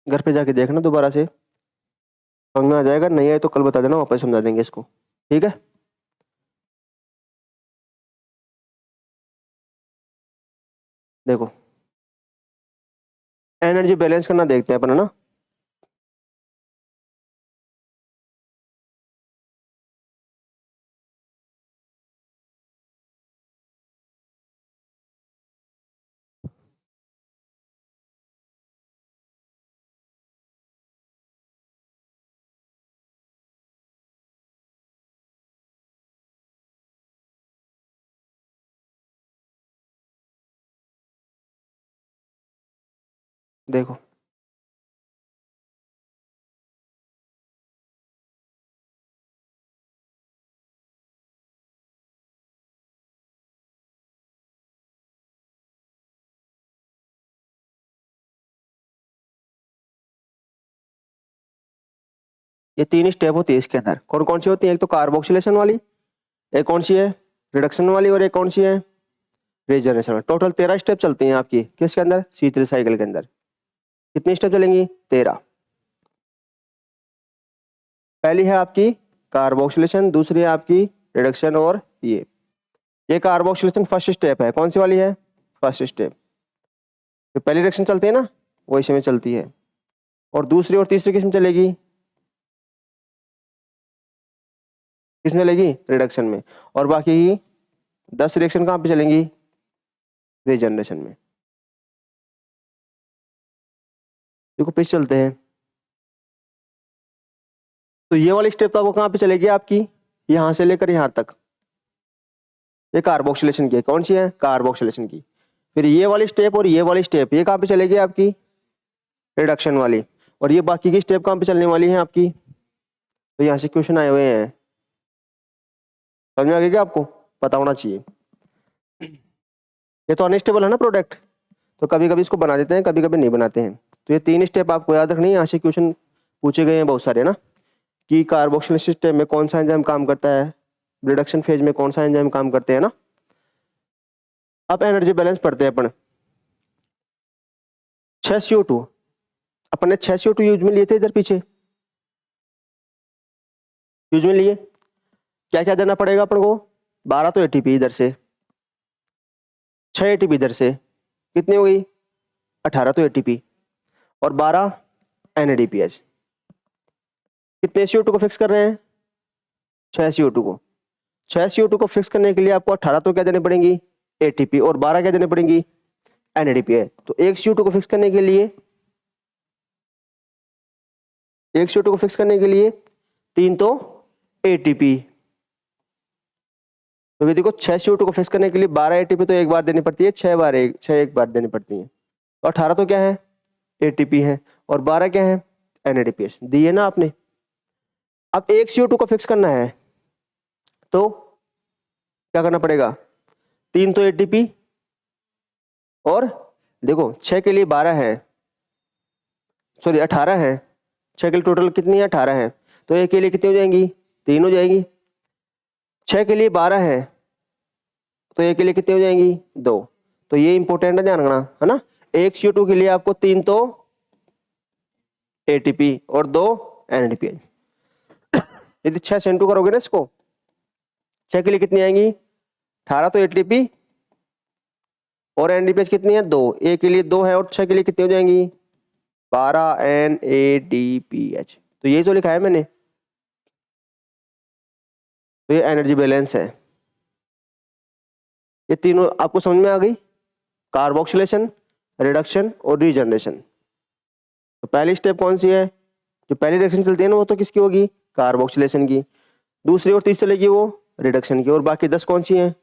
घर पे जाके देखना दोबारा से, समझ में आ जाएगा। नहीं आए तो कल बता देना, वापस समझा देंगे इसको, ठीक है। देखो एनर्जी बैलेंस करना देखते हैं अपन, है ना। देखो ये तीन स्टेप होती है इसके अंदर, कौन कौन सी होती है? एक तो कार्बोक्सिलेशन वाली, एक कौन सी है रिडक्शन वाली, और एक कौन सी है रीजनरेशन वाली। टोटल 13 स्टेप चलती हैं आपकी किसके अंदर, C3 साइकिल के अंदर। कितनी स्टेप चलेंगी? 13। पहली है आपकी कार्बोक्सिलेशन, दूसरी है आपकी रिडक्शन, और ये कार्बोक्सिलेशन फर्स्ट स्टेप है। कौन सी वाली है? First step. जो पहली रिएक्शन चलती है ना, वो इसी में चलती है। और दूसरी और तीसरी किस में चलेगी? किस में चलेगी? रिडक्शन में। और बाकी 10 रिएक्शन कहाँ पे चलेंगी? रीजनरेशन में। देखो पीछे चलते हैं, तो ये वाली स्टेप तो आपको कहाँ पे चलेगी आपकी, यहाँ से लेकर यहाँ तक। ये कार्बोक्सिलेशन की है। कौन सी है? कार्बोक्सिलेशन की। फिर ये वाली स्टेप और ये वाली स्टेप, ये कहाँ पे चलेगी आपकी? रिडक्शन वाली। और ये बाकी की स्टेप कहाँ पे चलने वाली है आपकी? तो यहाँ से क्वेश्चन आए हुए हैं, समझ में आ गया क्या? आपको पता होना चाहिए। ये तो अनस्टेबल है ना प्रोडक्ट, तो कभी कभी इसको बना देते हैं, कभी कभी नहीं बनाते हैं। तो ये तीन स्टेप आपको याद रखनी है। यहाँ से क्वेश्चन पूछे गए हैं बहुत सारे ना, कि कार्बोक्सिलेशन स्टेप में कौन सा एंजाइम काम करता है, रिडक्शन फेज में कौन सा एंजाइम काम करते हैं ना। अब एनर्जी बैलेंस पढ़ते हैं अपन। 6 CO2 अपन ने 6 CO2 यूज में लिए थे इधर पीछे, यूज में लिए। क्या क्या देना पड़ेगा अपन को? 12 तो एटीपी इधर से, 6 एटीपी इधर से, कितनी हो गई? 18 तो एटीपी, और 12 NADPH। कितने CO2 को फिक्स कर रहे हैं? 6 CO2 को। 6 CO2 को फिक्स करने के लिए आपको 18 तो क्या देने पड़ेंगी? एटीपी, और 12 क्या देने पड़ेंगी? NADPH। तो एक CO2 को फिक्स करने के लिए, एक CO2 को फिक्स करने के लिए 3 तो एटीपी। तो देखो 6 CO2 को फिक्स करने के लिए 12 एटीपी तो एक बार देनी पड़ती है, 6 एक बार देनी पड़ती है। तो 18 तो क्या है? एटीपी है, और 12 क्या है? NADPH दिए ना आपने। अब एक CO2 को फिक्स करना है तो क्या करना पड़ेगा? 3 तो एटीपी, और देखो 6 के लिए 12 है, सॉरी 18 है। 6 के लिए टोटल कितनी है? 18 है। तो एक के लिए कितनी हो जाएंगी? 3 हो जाएगी। 6 के लिए 12 है, तो एक के लिए कितनी हो जाएंगी? 2। तो ये इंपॉर्टेंट है, ध्यान रखना, है ना। एक CO2 के लिए आपको 3 तो एटीपी और 2 NADPH। यदि 6 से इंटू करोगे ना इसको, 6 के लिए कितनी आएंगी 18, तो एटीपी और एनडीपीएच कितनी है 2, ए के लिए 2 है और 6 के लिए कितनी हो जाएंगी 12 NADPH। तो ये तो लिखा है मैंने, तो ये एनर्जी बैलेंस है। ये तीनों आपको समझ में आ गई, कार्बोक्सिलेशन, रिडक्शन और रीजनरेशन। तो पहली स्टेप कौन सी है, जो पहली रिएक्शन चलती है ना वो तो किसकी होगी कार्बोक्सिलेशन की, दूसरी और तीसरी चलेगी वो रिडक्शन की, और बाकी 10 कौन सी हैं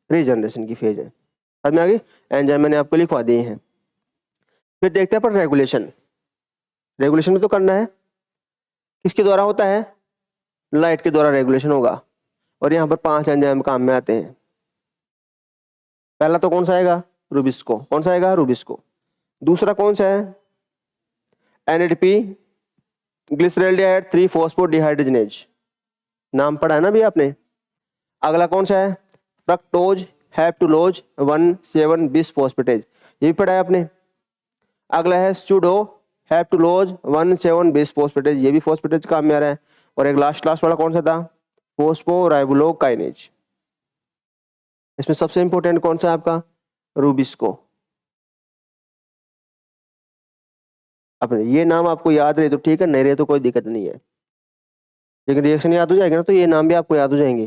रीजनरेशन की फेज है। समझ में आ गई, एंजाइम मैंने आपको लिखवा दिए हैं। फिर देखते हैं पर रेगुलेशन, रेगुलेशन भी तो करना है, किसके द्वारा होता है लाइट के द्वारा रेगुलेशन होगा, और यहाँ पर 5 एंजाइम काम में आते हैं। पहला तो कौन सा आएगा रूबिस्को, कौन सा आएगा रूबिस्को। दूसरा कौन सा है NADP ग्लिसरॉल्डिहाइड 3 फॉस्फोडिहाइड्रोजनेज, नाम पढ़ा है ना भी आपने। अगला कौन सा है फ्रक्टोज हेप्टुलोज 1,7 बिसफॉस्फेटेज, ये भी पढ़ा है आपने। अगला है सूडो हेप्टुलोज 1,7 बिसफॉस्फेटेज, ये भी फॉस्फेटेज काम में आ रहा है। और एक लास्ट वाला कौन सा था फोस्फोराइबोलोकाइनेज। इसमें सबसे इंपॉर्टेंट कौन सा है आपका रूबिस्को। अब ये नाम आपको याद रहे तो ठीक है, नहीं रहे तो कोई दिक्कत नहीं है, लेकिन रिएक्शन याद हो जाएगा ना तो ये नाम भी आपको याद हो जाएंगे,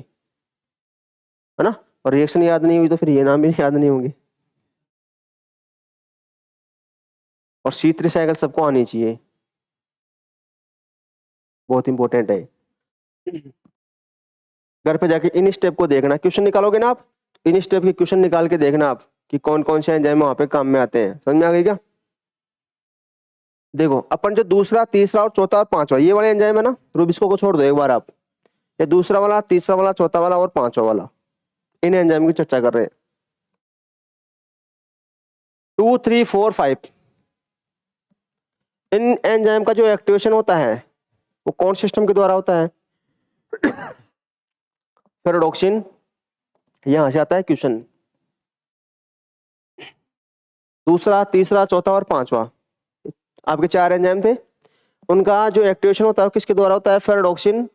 है ना। और रिएक्शन याद नहीं हुई तो फिर ये नाम भी याद नहीं होंगे। और C3 साइकिल सबको आनी चाहिए, बहुत इंपॉर्टेंट है। घर पे जाके इन स्टेप को देखना, क्वेश्चन निकालोगे ना आप, इन स्टेप के क्वेश्चन निकाल के देखना आप कि कौन कौन से एंजाइम वहां पे काम में आते हैं। समझ में आ गई क्या। देखो अपन जो दूसरा तीसरा और चौथा और पांचवा ये वाले एंजाइम है ना, रूबिस्को को छोड़ दो एक बार आप, ये दूसरा वाला तीसरा वाला चौथा वाला और पांचवा वाला, इन एंजाइम की चर्चा कर रहे हैं। 2, 3, 4, 5 इन एंजाइम का जो एक्टिवेशन होता है वो कौन सिस्टम के द्वारा होता है फेरोडॉक्सिन, यहां से आता है क्वेश्चन। दूसरा तीसरा चौथा और पांचवा आपके 4 एंजाइम थे, उनका जो एक्टिवेशन होता है किसके द्वारा होता है फेरोडॉक्सिन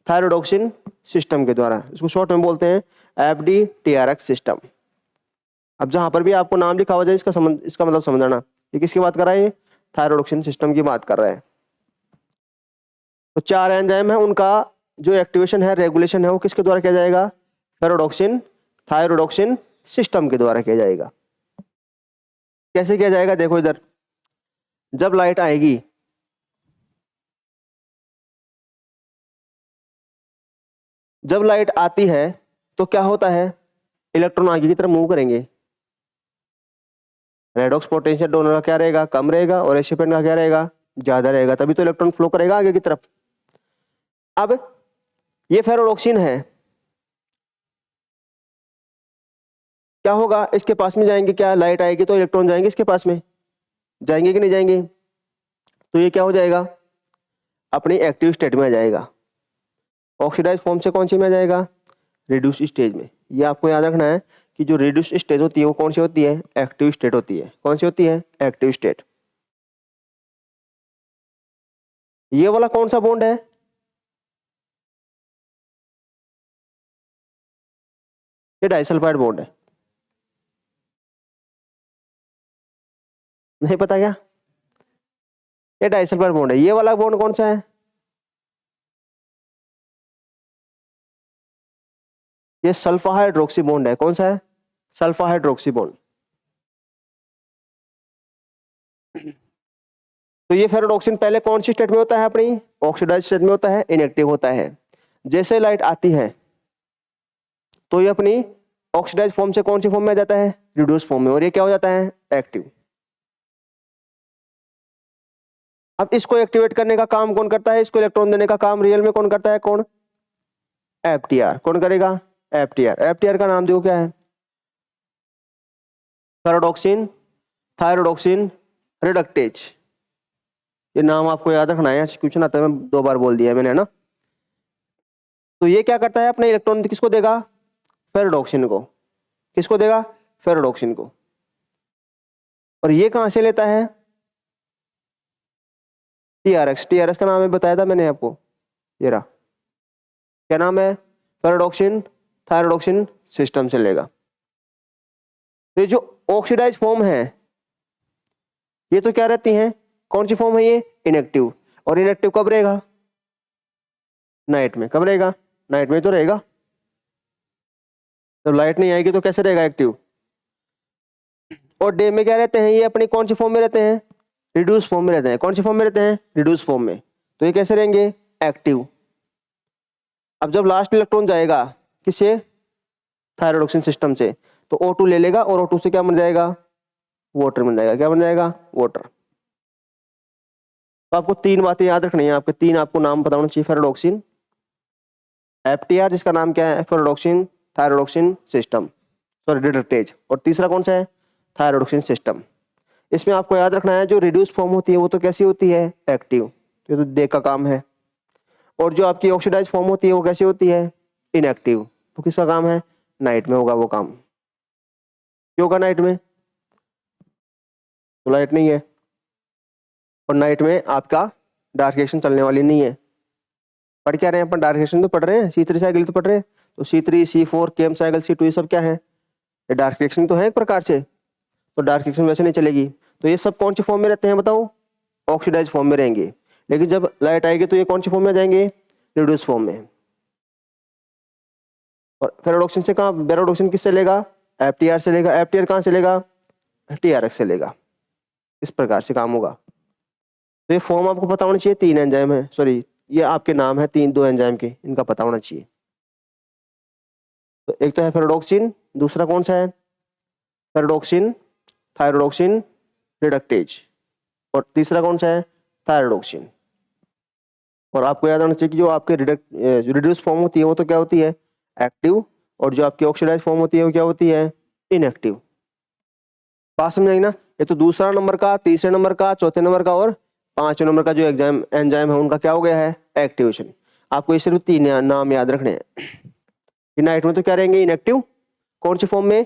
थायरोडॉक्सिन सिस्टम के द्वारा, इसको शॉर्ट में बोलते हैं FDTRX सिस्टम। अब जहां पर भी आपको नाम लिखा हो जाए इसका मतलब समझना ये किसकी बात कर रहा है, ये थायरोडॉक्सिन सिस्टम की बात कर रहा है। तो 4 एंजाइम है, उनका जो एक्टिवेशन है रेगुलेशन है वो किसके द्वारा किया जाएगा फेरोडॉक्सिन थायरोडॉक्सिन सिस्टम के द्वारा किया जाएगा। कैसे किया जाएगा देखो इधर, जब लाइट आएगी जब लाइट आती है तो क्या होता है इलेक्ट्रॉन आगे की तरफ मूव करेंगे, रेडॉक्स पोटेंशियल डोनर का क्या रहेगा कम रहेगा और रेसिपिएंट का क्या रहेगा ज्यादा रहेगा, तभी तो इलेक्ट्रॉन फ्लो करेगा आगे की तरफ। अब ये फेरोडॉक्सिन है, क्या होगा इसके पास में जाएंगे, क्या लाइट आएगी तो इलेक्ट्रॉन जाएंगे इसके पास में, जाएंगे कि नहीं जाएंगे, तो ये क्या हो जाएगा अपनी एक्टिव स्टेट में आ जाएगा। ऑक्सीडाइज फॉर्म से कौन सी में आ जाएगा रिड्यूस स्टेज में। ये आपको याद रखना है कि जो रिड्यूस स्टेज होती है वो कौन सी होती है एक्टिव स्टेट होती है। कौन सी होती है एक्टिव स्टेट। ये वाला कौन सा बॉन्ड है ये डाइसल्फाइड बॉन्ड है, नहीं पता क्या, ये डाइसल्फाइड बॉन्ड है। ये वाला बॉन्ड कौन सा है ये सल्फा हाइड्रोक्सी बॉन्ड है। कौन सा है सल्फा हाइड्रोक्सी बॉन्ड। तो ये फेरोडॉक्सिन पहले कौन सी स्टेट में होता है अपनी ऑक्सीडाइज स्टेट में होता है, इनएक्टिव होता है। जैसे लाइट आती है तो ये अपनी ऑक्सीडाइज फॉर्म से कौन सी फॉर्म में आ जाता है रिड्यूस फॉर्म में, और ये क्या हो जाता है एक्टिव। अब इसको एक्टिवेट करने का काम कौन करता है, इसको इलेक्ट्रॉन देने का काम रियल में कौन करता है कौन FTR। कौन करेगा FTR। FTR का नाम देखो क्या है फेरोडॉक्सिन थायरोडॉक्सिन रिडक्टेज। ये नाम आपको याद रखना है, क्वेश्चन आता है, मैं 2 बार बोल दिया मैंने, है ना। तो ये क्या करता है अपने इलेक्ट्रॉन किसको देगा फेरोडॉक्सिन को, किसको देगा फेरोडॉक्सिन को। और ये कहां से लेता है TRX। TRX का नाम है बताया था मैंने आपको, ये रहा क्या नाम है, फेरोडॉक्सिन थायरोडॉक्सिन सिस्टम से लेगा। तो ये जो ऑक्सीडाइज फॉर्म है ये तो क्या रहती हैं, कौन सी फॉर्म है ये, इनएक्टिव। और इनएक्टिव कब रहेगा, नाइट में। कब रहेगा, नाइट में तो रहेगा। जब लाइट नहीं आएगी तो कैसे रहेगा, एक्टिव। और डे में क्या रहते हैं, ये अपनी कौन सी फॉर्म में रहते हैं, रिड्यूस फॉर्म में रहते हैं। कौन सी फॉर्म में रहते हैं, रिड्यूस फॉर्म में। तो ये कैसे रहेंगे, एक्टिव। अब जब लास्ट इलेक्ट्रॉन जाएगा किससे, थायरोडॉक्सिन सिस्टम से, तो O2 ले लेगा और O2 से क्या बन जाएगा, वाटर बन जाएगा। क्या बन जाएगा, वाटर। तो आपको तीन बातें याद रखनी है, आपके तीन आपको नाम पता होना चाहिए, फेरोडॉक्सिन, FTR जिसका नाम क्या है, फेरोडॉक्सिन थायरोडॉक्सिन सिस्टम, सॉरी रिडक्टेज, और तीसरा कौन सा है, थायरोडॉक्सिन सिस्टम। इसमें आपको याद रखना है जो रिड्यूस फॉर्म होती है वो तो कैसी होती है, एक्टिव, ये तो डे का काम है। और जो आपकी ऑक्सीडाइज फॉर्म होती है वो कैसी होती है, इनएक्टिव, तो किसका काम है, नाइट में होगा वो काम। क्यों होगा नाइट में, तो लाइट नहीं है, और नाइट में आपका डार्क रिएक्शन चलने वाली नहीं है। पढ़ क्या रहे हैं अपन, डार्क रिएक्शन तो पढ़ रहे हैं, C3 साइकिल तो पढ़ रहे हैं। तो C3 C4 केम साइकिल C2 ये सब क्या है, ये डार्क रिएक्शन तो है एक प्रकार से। तो डार्क रिएक्शन वैसे नहीं चलेगी। तो ये सब कौन सी फॉर्म में रहते हैं बताओ, ऑक्सीडाइज फॉर्म में रहेंगे। लेकिन जब लाइट आएगी तो ये कौन सी फॉर्म में जाएंगे, रिड्यूस फॉर्म में। और फेरोडॉक्सिन से कहाँ, बेरोडॉक्सिन किससे लेगा, FTR से लेगा। FTR कहाँ से लेगा, TRX से लेगा। इस प्रकार से काम होगा। तो ये फॉर्म आपको पता होना चाहिए, तीन एंजाइम है, सॉरी ये आपके नाम है तीन, दो एंजाइम के, इनका पता होना चाहिए। तो एक तो है फेरोडॉक्सिन, दूसरा कौन सा है, फेरोडॉक्सिन थायरोडॉक्सिन रिडक्टेज, और तीसरा कौन सा है, थायरोडॉक्सिन। और आपको याद आना चाहिए कि जो आपके रिड्यूस फॉर्म होती है वो तो क्या होती है, एक्टिव, और जो आपकी ऑक्सीडाइज फॉर्म होती है वो क्या होती है, इनएक्टिव। बात समझ आई ना। ये तो दूसरा नंबर का, तीसरे नंबर का, चौथे नंबर का और पांचवें नंबर का जो एंजाइम है उनका क्या हो गया है, एक्टिवेशन। आपको ये सिर्फ तीन नाम याद रखने हैं। नाइट में तो क्या रहेंगे, इनएक्टिव, कौन सी फॉर्म में,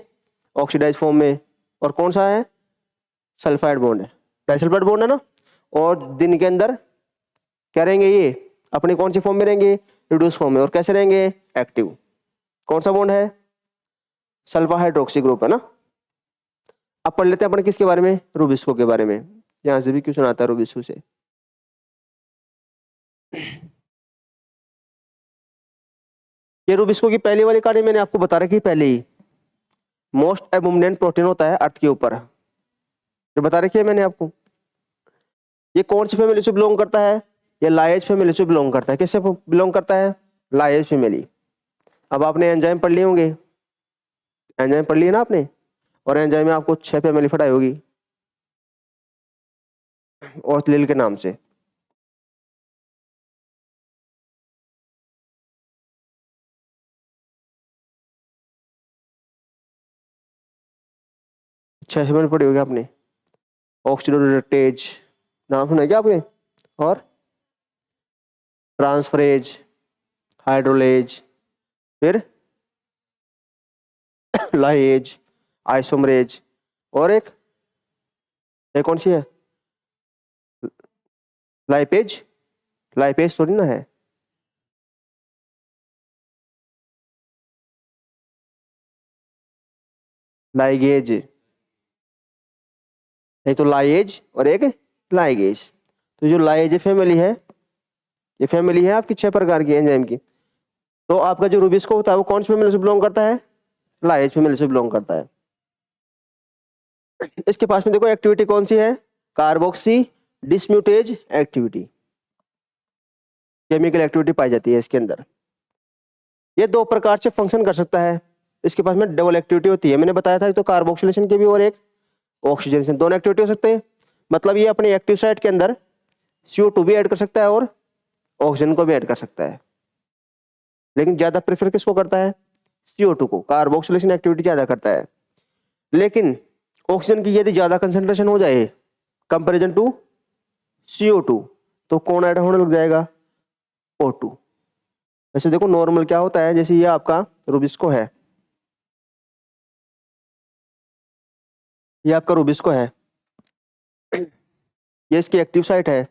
ऑक्सीडाइज फॉर्म में। और कौन सा है, सल्फाइड बॉन्ड है, डाइसल्फाइड बॉन्ड है ना। और दिन के अंदर क्या रहेंगे, ये अपने कौन सी फॉर्म में रहेंगे, रिड्यूस फॉर्म में। और कैसे रहेंगे, एक्टिव। कौन सा बॉन्ड है, सल्फा हाइड्रोक्सी ग्रुप है ना। अब पढ़ लेते हैं अपन किसके बारे में, रूबिस्को के बारे में। यहां से भी क्वेश्चन आता है रूबिस्को से। ये रूबिस्को की पहली वाली कहानी मैंने आपको बता रखी पहले ही। मोस्ट एबुंडेंट प्रोटीन होता है अर्थ के ऊपर, ये बता रखी है मैंने आपको। ये कौन सी फैमिली से बिलोंग करता है, ये लाइज फैमिली से बिलोंग करता है। किससे बिलोंग करता है, लाइज फैमिली। अब आपने एंजाइम पढ़ लिए होंगे, एंजाइम पढ़ लिए ना आपने, और एंजाइम में आपको 6 फैमिली पढ़ाई होगी ऑर्थलील के नाम से। छह फैमिली पढ़ी होगी आपने। ऑक्सीडोरेटेज नाम सुना है क्या आपने, और ट्रांसफरेज, हाइड्रोलेज, फिर लाइएज, आइसोमरेज, और एक कौन सी है, लाइपेज। लाइपेज थोड़ी ना है, लाइगेज। एक तो लाइएज और एक लाइगेज। तो जो लाइएज फैमिली है, ये फैमिली है आपकी 6 प्रकार की एंजाइम की। तो आपका जो रूबिस्को होता है वो कौन सी फैमिली से बिलोंग करता है, लाइएज फैमिली से बिलोंग करता है। इसके पास में देखो एक्टिविटी कौन सी है, carboxy dismutase activity, chemical activity पाई जाती है इसके अंदर। ये 2 प्रकार से फंक्शन कर सकता है। इसके पास में डबल एक्टिविटी होती है, मैंने बताया था, एक तो कार्बोक्सिलेशन की भी और एक ऑक्सीजनेशन, दोनों एक्टिविटी हो सकते हैं। मतलब ये अपने एक्टिव साइट के अंदर CO2 भी ऐड कर सकता है और ऑक्सीजन को भी ऐड कर सकता है। लेकिन ज्यादा प्रेफर किसको करता है, CO2 को, कार्बोक्सिलेशन एक्टिविटी ज्यादा करता है। लेकिन ऑक्सीजन की यदि ज्यादा कंसेंट्रेशन हो जाए कंपेरिजन टू CO2 तो कौन ऐड होने लग जाएगा, O2। वैसे देखो नॉर्मल क्या होता है, जैसे ये आपका रूबिस्को है, ये आपका रूबिस्को है, ये इसकी एक्टिव साइट है।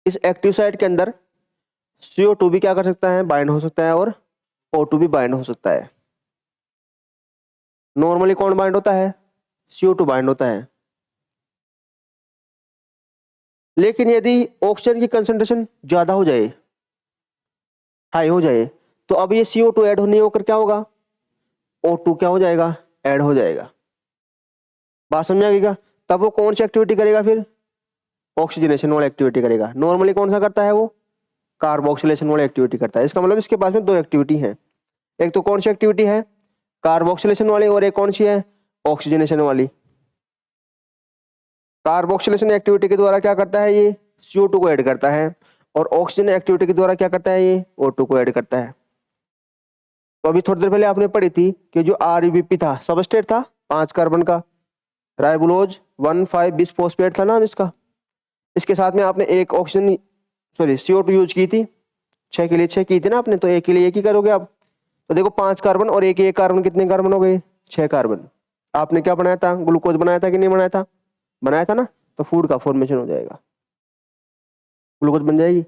इस एक्टिव साइट के अंदर CO2 भी क्या कर सकता है, बाइंड हो सकता है, और O2 भी बाइंड हो सकता है। नॉर्मली कौन बाइंड होता है, CO2 बाइंड होता है। लेकिन यदि ऑक्सीजन की कंसंट्रेशन ज्यादा हो जाए, हाई हो जाए, तो अब ये CO2 ऐड होने होकर क्या होगा, O2 क्या हो जाएगा, ऐड हो जाएगा। बात समझ आ गई क्या? तब वो कौन सी एक्टिविटी करेगा, फिर ऑक्सीजनेशन वाली एक्टिविटी करेगा। नॉर्मली कौन सा करता है वो, कार्बोक्सिलेशन वाली एक्टिविटी करता है। इसका मतलब इसके पास में दो एक्टिविटी है, एक तो कौन सी एक्टिविटी है, कार्बोक्सिलेशन वाली, और एक कौन सी है, ऑक्सीजनेशन वाली। कार्बोक्सिलेशन एक्टिविटी के द्वारा क्या करता है, ये CO2 को ऐड करता है, और ऑक्सीजन एक्टिविटी के द्वारा क्या करता है, ये O2 को ऐड करता है। तो अभी थोड़ी देर पहले आपने पढ़ी थी कि जो RUBP था, सबस्ट्रेट था 5 कार्बन का, राइबोलोज 1,5 बिसफॉस्फेट था नाम इसका। इसके साथ में आपने एक ऑक्सीजन सॉरी CO2 यूज की थी, 6 के लिए 6 की थी ना आपने, तो एक के लिए एक ही करोगे आप। तो देखो 5 कार्बन और एक कार्बन, कितने कार्बन हो गए, 6 कार्बन। आपने क्या बनाया था, ग्लूकोज बनाया था कि नहीं बनाया था, बनाया था ना, तो फूड का फॉर्मेशन हो जाएगा, ग्लूकोज बन जाएगी।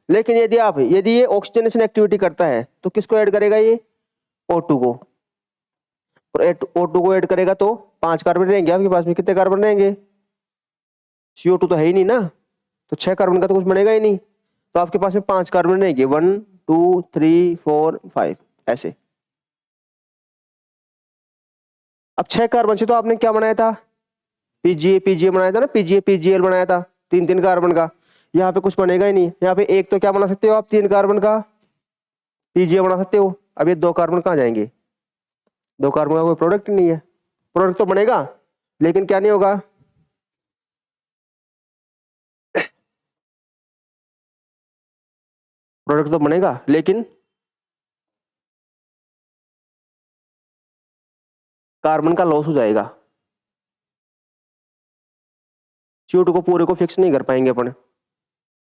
लेकिन यदि ये ऑक्सीजनेशन एक्टिविटी करता है तो किसको ऐड करेगा, ये O2 को, और O2 को ऐड करेगा तो 5 कार्बन रहेंगे आपके पास में, कितने कार्बन रहेंगे, CO2 तो है ही नहीं ना, तो 6 कार्बन का तो कुछ बनेगा ही नहीं, तो आपके पास में 5 कार्बन रहेंगे, 1 2 3 4 5 ऐसे। अब 6 कार्बन से तो आपने क्या बनाया था, PGA बनाया था ना, PGL बनाया था, 3 कार्बन का। यहाँ पे कुछ बनेगा ही नहीं, यहाँ पे एक तो क्या बना सकते हो आप, 3 कार्बन का PGA बना सकते हो। अब ये 2 कार्बन कहाँ जाएंगे, 2 कार्बन का कोई प्रोडक्ट नहीं है, प्रोडक्ट तो बनेगा लेकिन क्या नहीं होगा, प्रोडक्ट तो बनेगा लेकिन कार्बन का लॉस हो जाएगा। CO2 को पूरे को फिक्स नहीं कर पाएंगे अपन,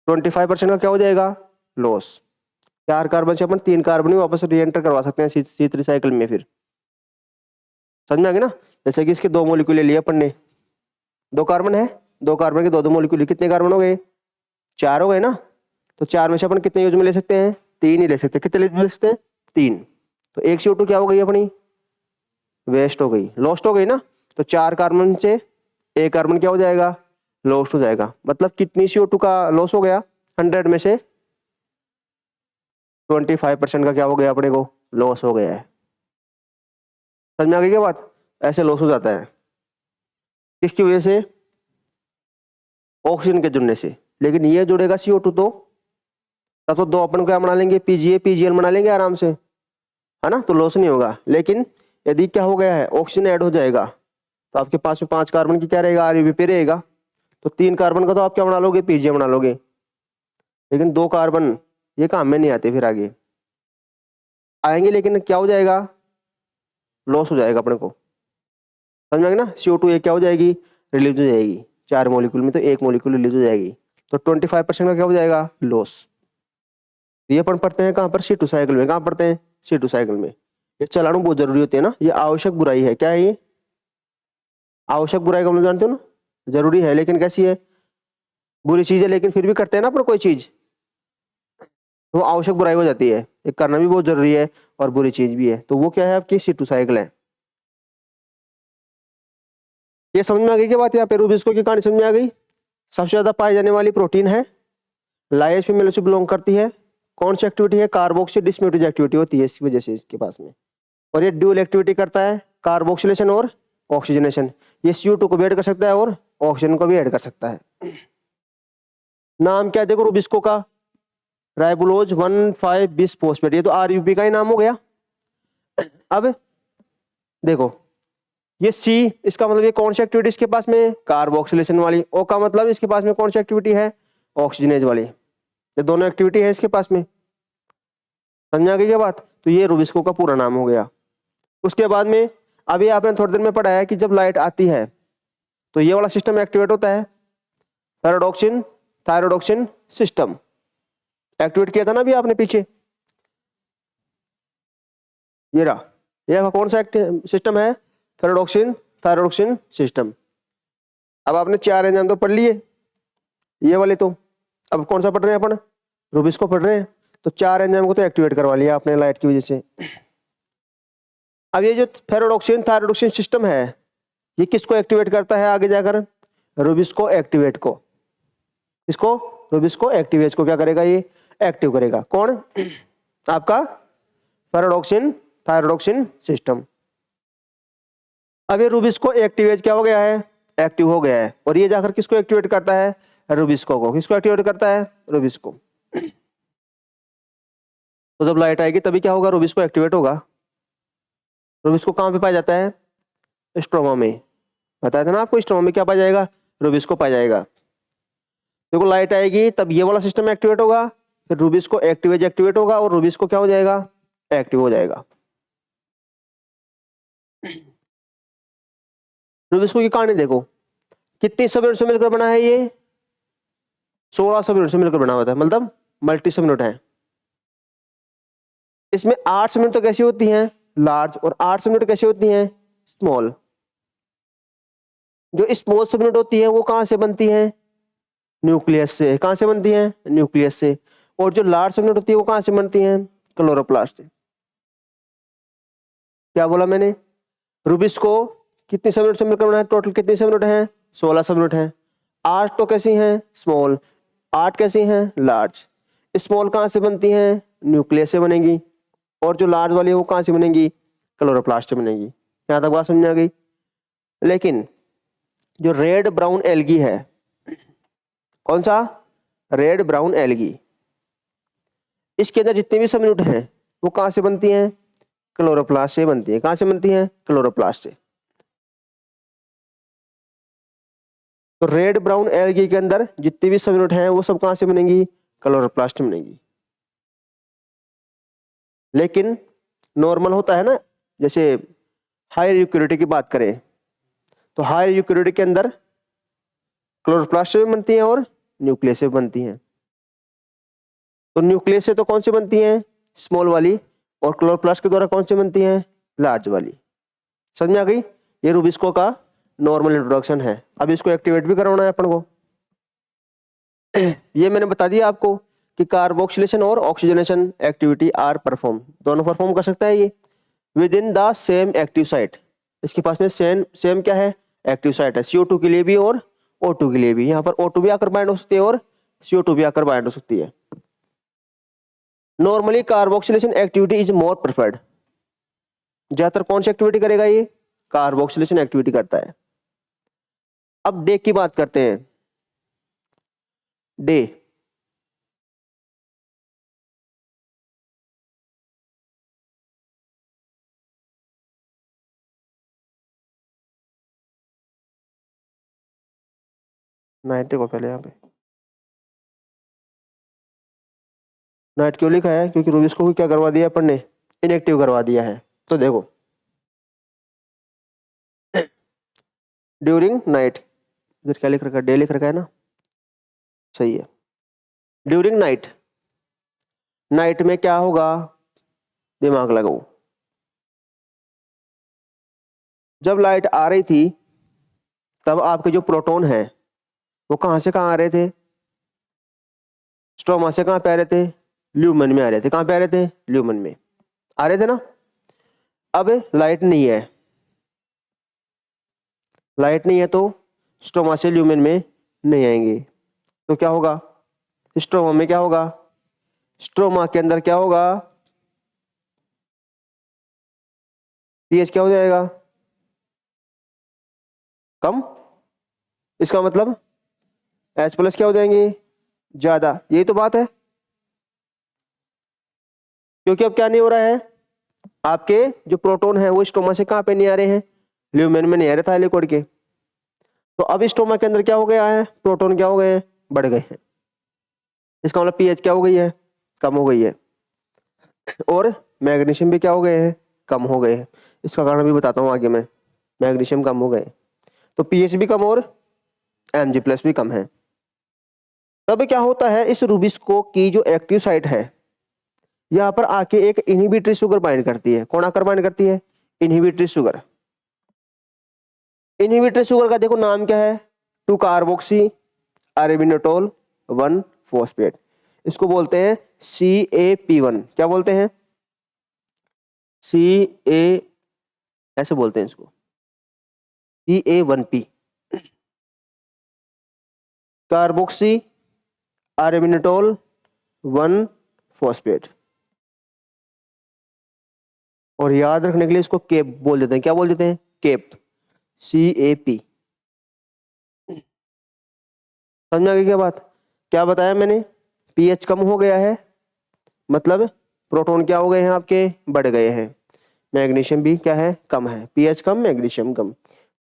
25% का क्या हो जाएगा, लॉस। 4 कार्बन से अपन 3 कार्बन ही वापस रीएंटर करवा सकते हैं C3 साइकिल में। फिर समझ में आ गया ना, जैसे कि इसके 2 मॉलिक्यूल ले लिए अपन ने, 2 कार्बन है, 2 कार्बन के 2 मॉलिक्यूल, कितने कार्बन हो गए, 4 हो गए ना। तो 4 में से अपन कितने यूज में ले सकते हैं, 3 ही ले सकते हैं। कितने ले सकते हैं, 3। तो एक CO2 क्या हो गई अपनी, वेस्ट हो गई, लॉस्ट हो गई ना। तो 4 कार्बन से एक कार्बन क्या हो जाएगा, लॉस्ट हो जाएगा। मतलब कितनी CO2 का लॉस हो गया, 100 में से 25% का क्या हो गया, अपने को लॉस हो गया है। समझ में आ गई क्या बात, ऐसे लॉस हो जाता है, किसकी वजह से, ऑक्सीजन के जुड़ने से। लेकिन ये जुड़ेगा CO2 तो तब तो 2 अपन क्या बना लेंगे, PGA बना लेंगे आराम से, है ना, तो लॉस नहीं होगा। लेकिन यदि क्या हो गया है, ऑक्सीजन ऐड हो जाएगा, तो आपके पास में 5 कार्बन की क्या रहेगा, RUBP रहेगा। तो 3 कार्बन का तो आप क्या बना लोगे, PGA बना लोगे। लेकिन 2 कार्बन ये काम में नहीं आते, फिर आगे आएंगे, लेकिन क्या हो जाएगा, लॉस हो जाएगा अपने को। समझ में आ गया ना, CO2 एक क्या हो जाएगी, रिलीज हो जाएगी, 4 मॉलिक्यूल में तो 1 मॉलिक्यूल रिलीज हो जाएगी। तो 25% का क्या हो जाएगा, लॉस। ये अपन पढ़ते हैं कहाँ पर, C2 साइकिल में। कहाँ पढ़ते हैं, C2 साइकिल में। ये चलाना बहुत जरूरी होती है ना, ये आवश्यक बुराई है। क्या है ये, आवश्यक बुराई को हम लोग जानते हो ना, जरूरी है लेकिन कैसी है, बुरी चीज है, लेकिन फिर भी करते हैं ना अपन कोई चीज, तो वो आवश्यक बुराई हो जाती है। ये करना भी बहुत जरूरी है और बुरी चीज भी है, तो वो क्या है, आपकी C2 साइकिल है। ये समझ में आ गई क्या बात, यहाँ पे रूबिस्को की कहानी समझ में आ गई। सबसे ज्यादा पाई जाने वाली प्रोटीन है, लाइस फीमेल से बिलोंग करती है। कौन सी एक्टिविटी है, कार्बोक्सी डिस्म्यूटेज एक्टिविटी होती है इसकी वजह से इसके पास में। और ये ड्यूल एक्टिविटी करता है, कार्बोक्सिलेशन और ऑक्सीजनेशन। ये CO2 को भी ऐड कर सकता है और ऑक्सीजन को भी ऐड कर सकता है। नाम क्या है देखो रूबिस्को का, राइबोलोज 1,5 बिसफॉस्फेट, ये तो RUBP का ही नाम हो गया। अब देखो ये C, इसका मतलब ये कौन सी एक्टिविटी इसके पास में, कार्बोक्सिलेशन वाली। O का मतलब इसके पास में कौन सी एक्टिविटी है, ऑक्सीजनेज वाली। ये दोनों एक्टिविटी है इसके पास में, समझ आ गई क्या बात। तो ये रूबिस्को का पूरा नाम हो गया। उसके बाद में अभी आपने थोड़ी देर में पढ़ा है कि जब लाइट आती है तो ये वाला सिस्टम एक्टिवेट होता है, थायरोडॉक्सिन सिस्टम एक्टिवेट किया था ना अभी आपने पीछे। ये रहा, ये कौन सा सिस्टम है, थायरोडॉक्सिन सिस्टम। अब आपने 4 एंजाइम तो पढ़ लिए ये वाले, तो अब कौन सा पढ़ रहे हैं अपन, रूबिस्को पढ़ रहे हैं, तो 4 एंजाइम को तो एक्टिवेट करवा लिया आपने लाइट की वजह से। अब ये जो फेरोडॉक्सिन थायरोडॉक्सिन सिस्टम है, ये किसको एक्टिवेट करता है आगे जाकर? रूबिस्को एक्टिवेट को। इसको रूबिस्को एक्टिवेट को क्या करेगा? ये एक्टिव करेगा। कौन? आपका फेरोडॉक्सिन थायरोडॉक्सिन सिस्टम। अब ये रूबिस्को एक्टिवेट क्या हो गया है? एक्टिव हो गया है। और ये जाकर किसको एक्टिवेट करता है? रूबिस्को को। किसको एक्टिवेट करता है? रूबिस्को। तो जब लाइट आएगी तभी क्या होगा? रूबिस्को एक्टिवेट होगा। रूबिस्को कहाँ पे पाया जाता है? स्ट्रोमा में। बताया था ना आपको, स्ट्रोमा में क्या पाया जाएगा? रूबिस्को पाया जाएगा। देखो लाइट आएगी तब ये वाला सिस्टम एक्टिवेट होगा, फिर रूबिस्को एक्टिवेट होगा और रूबिस्को क्या हो जाएगा? एक्टिव हो जाएगा। रूबिस्को की कहानी देखो, कितनी सब यूनिट से मिलकर बना है? ये 16 सब यूनिट से मिलकर बना हुआ था, मतलब मल्टी सब यूनिट है। इसमें 8 सब यूनिट तो कैसी होती हैं? लार्ज। और 8 सब यूनिट कैसी होती हैं? स्मॉल। जो स्मॉल सब यूनिट होती है वो कहां से बनती है? न्यूक्लियस से। कहां से बनती है? न्यूक्लियस से। और जो लार्ज सब यूनिट होती है वो कहां से बनती है? क्लोरोप्लास्ट से। क्या बोला मैंने? रूबिस्को कितनी सब यूनिट से मिलकर बना है? टोटल कितनी सब यूनिट है? 16 सब यूनिट है। 8 तो कैसी हैं? स्मॉल। 8 कैसी हैं? लार्ज। स्मॉल कहां से बनती हैं? न्यूक्लियस से बनेगी। और जो लार्ज वाली है वो कहां से बनेगी? क्लोरोप्लास्ट से बनेगी। यहां तक बात समझ आ गई? लेकिन जो रेड ब्राउन एल्गी है, कौन सा? रेड ब्राउन एल्गी, इसके अंदर जितनी भी सब यूनिट हैं वो कहां से बनती हैं? क्लोरोप्लास्ट से बनती है। कहां से बनती है? क्लोरोप्लास्ट से। तो रेड ब्राउन एल्गी के अंदर जितनी भी सब यूनिट हैं वो सब कहां से बनेंगी? क्लोरोप्लास्ट में बनेगी। लेकिन नॉर्मल होता है ना, जैसे हायर यूकैरियोटिक की बात करें तो हायर यूकैरियोटिक के अंदर क्लोरोप्लास्ट से भी बनती हैं और न्यूक्लियस से बनती हैं। तो न्यूक्लियस से तो कौन सी बनती हैं? स्मॉल वाली। और क्लोरोप्लास्ट के द्वारा कौन सी बनती हैं? लार्ज वाली। समझ में आ गई? ये रूबिस्को का नॉर्मल इंट्रोडक्शन है। अब इसको एक्टिवेट भी करवाना है अपन को। ये मैंने बता दिया आपको कि कार्बोक्सिलेशन और ऑक्सीजनेशन एक्टिविटी आर परफॉर्म, दोनों परफॉर्म कर सकता है ये with in the same active site. इसके पास में सेम क्या है? एक्टिव साइट है। CO2 के लिए भी और O2 के लिए भी। यहाँ पर O2 भी आकर बाइंड हो सकती है और CO2 भी आकर बाइंड हो सकती है। Normally carboxylation activity is more preferred. ज्यादातर कौन सी एक्टिविटी करेगा? ये कार्बोक्सिलेशन एक्टिविटी करता है। अब डे की बात करते हैं। डे, नाइट को पहले यहाँ पे नाइट क्यों लिखा है? क्योंकि रूबिस्को को क्या करवा दिया अपन ने? इनएक्टिव करवा दिया है। तो देखो ड्यूरिंग नाइट, इधर क्या लिख रखा है? डे लिख रखा है ना, सही है। ड्यूरिंग नाइट, नाइट में क्या होगा? दिमाग लगाओ। जब लाइट आ रही थी तब आपके जो प्रोटॉन है वो कहां से कहां आ रहे थे? स्ट्रोमा से कहां पे आ रहे थे? ल्यूमन में आ रहे थे। कहां पे आ रहे थे? ल्यूमन में आ रहे थे ना। अब लाइट नहीं है, लाइट नहीं है तो स्ट्रोमा से ल्यूमन में नहीं आएंगे। तो क्या होगा? स्ट्रोमा में क्या होगा? स्ट्रोमा के अंदर क्या होगा? पीएच क्या हो जाएगा? कम। इसका मतलब H+ क्या हो जाएंगे? ज्यादा। यही तो बात है। क्योंकि अब क्या नहीं हो रहा है? आपके जो प्रोटॉन है वो स्टोमा से कहां पे नहीं आ रहे हैं? ल्यूमेन में नहीं आ रहे थाइलेकोइड के। तो अब स्टोमा के अंदर क्या हो गया है? प्रोटॉन क्या हो गए हैं? बढ़ गए हैं। इसका मतलब पीएच क्या हो गई है? कम हो गई है। और मैग्नीशियम भी क्या हो गए हैं? कम हो गए हैं। इसका कारण भी बताता हूँ आगे मैं। मैग्नीशियम कम हो गए तो पीएच भी कम और Mg+ भी कम है। तब क्या होता है? इस रूबिस्को की जो एक्टिव साइट है यहां पर आके एक इनहिबिटरी शुगर बाइंड करती है। कौन आकर बाइंड करती है? Inhibitory sugar. इनहिबिटरी शुगर का देखो नाम क्या है? 2 कार्बोक्सी अरेबिनोटोल 1 फॉस्फेट। इसको बोलते हैं CaP1। क्या बोलते हैं? Ca, ऐसे बोलते हैं इसको, Ca1P, कार्बोक्सी आर्बिनिटोल 1 फॉस्फेट। और याद रखने के लिए इसको केप बोल देते हैं। क्या बोल देते हैं? केप, CaP। समझ आ गई क्या बात? क्या बताया मैंने? pH कम हो गया है, मतलब प्रोटॉन क्या हो गए हैं आपके? बढ़ गए हैं। मैग्नीशियम भी क्या है? कम है। pH कम, मैग्नीशियम कम।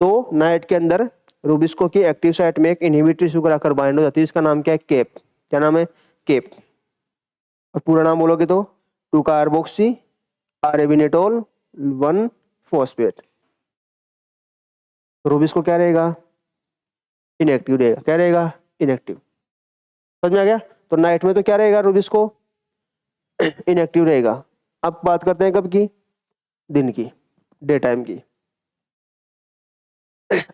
तो नाइट के अंदर रूबिस्को की एक्टिव साइट में एक इनहिबिटरी शुगर आकर बाइंड हो जाती है। इसका नाम क्या है? केप। क्या नाम है? केप। और पूरा नाम बोलोगे तो 2 कार्बोक्सी आर्बिनिटोल 1 फॉस्फेट। रूबिस्को क्या रहेगा? इनएक्टिव रहेगा। क्या रहेगा? इनएक्टिव। समझ में आ गया? तो नाइट में तो क्या रहेगा? रूबिस्को इनएक्टिव रहेगा। अब बात करते हैं कब की? दिन की, डे टाइम की।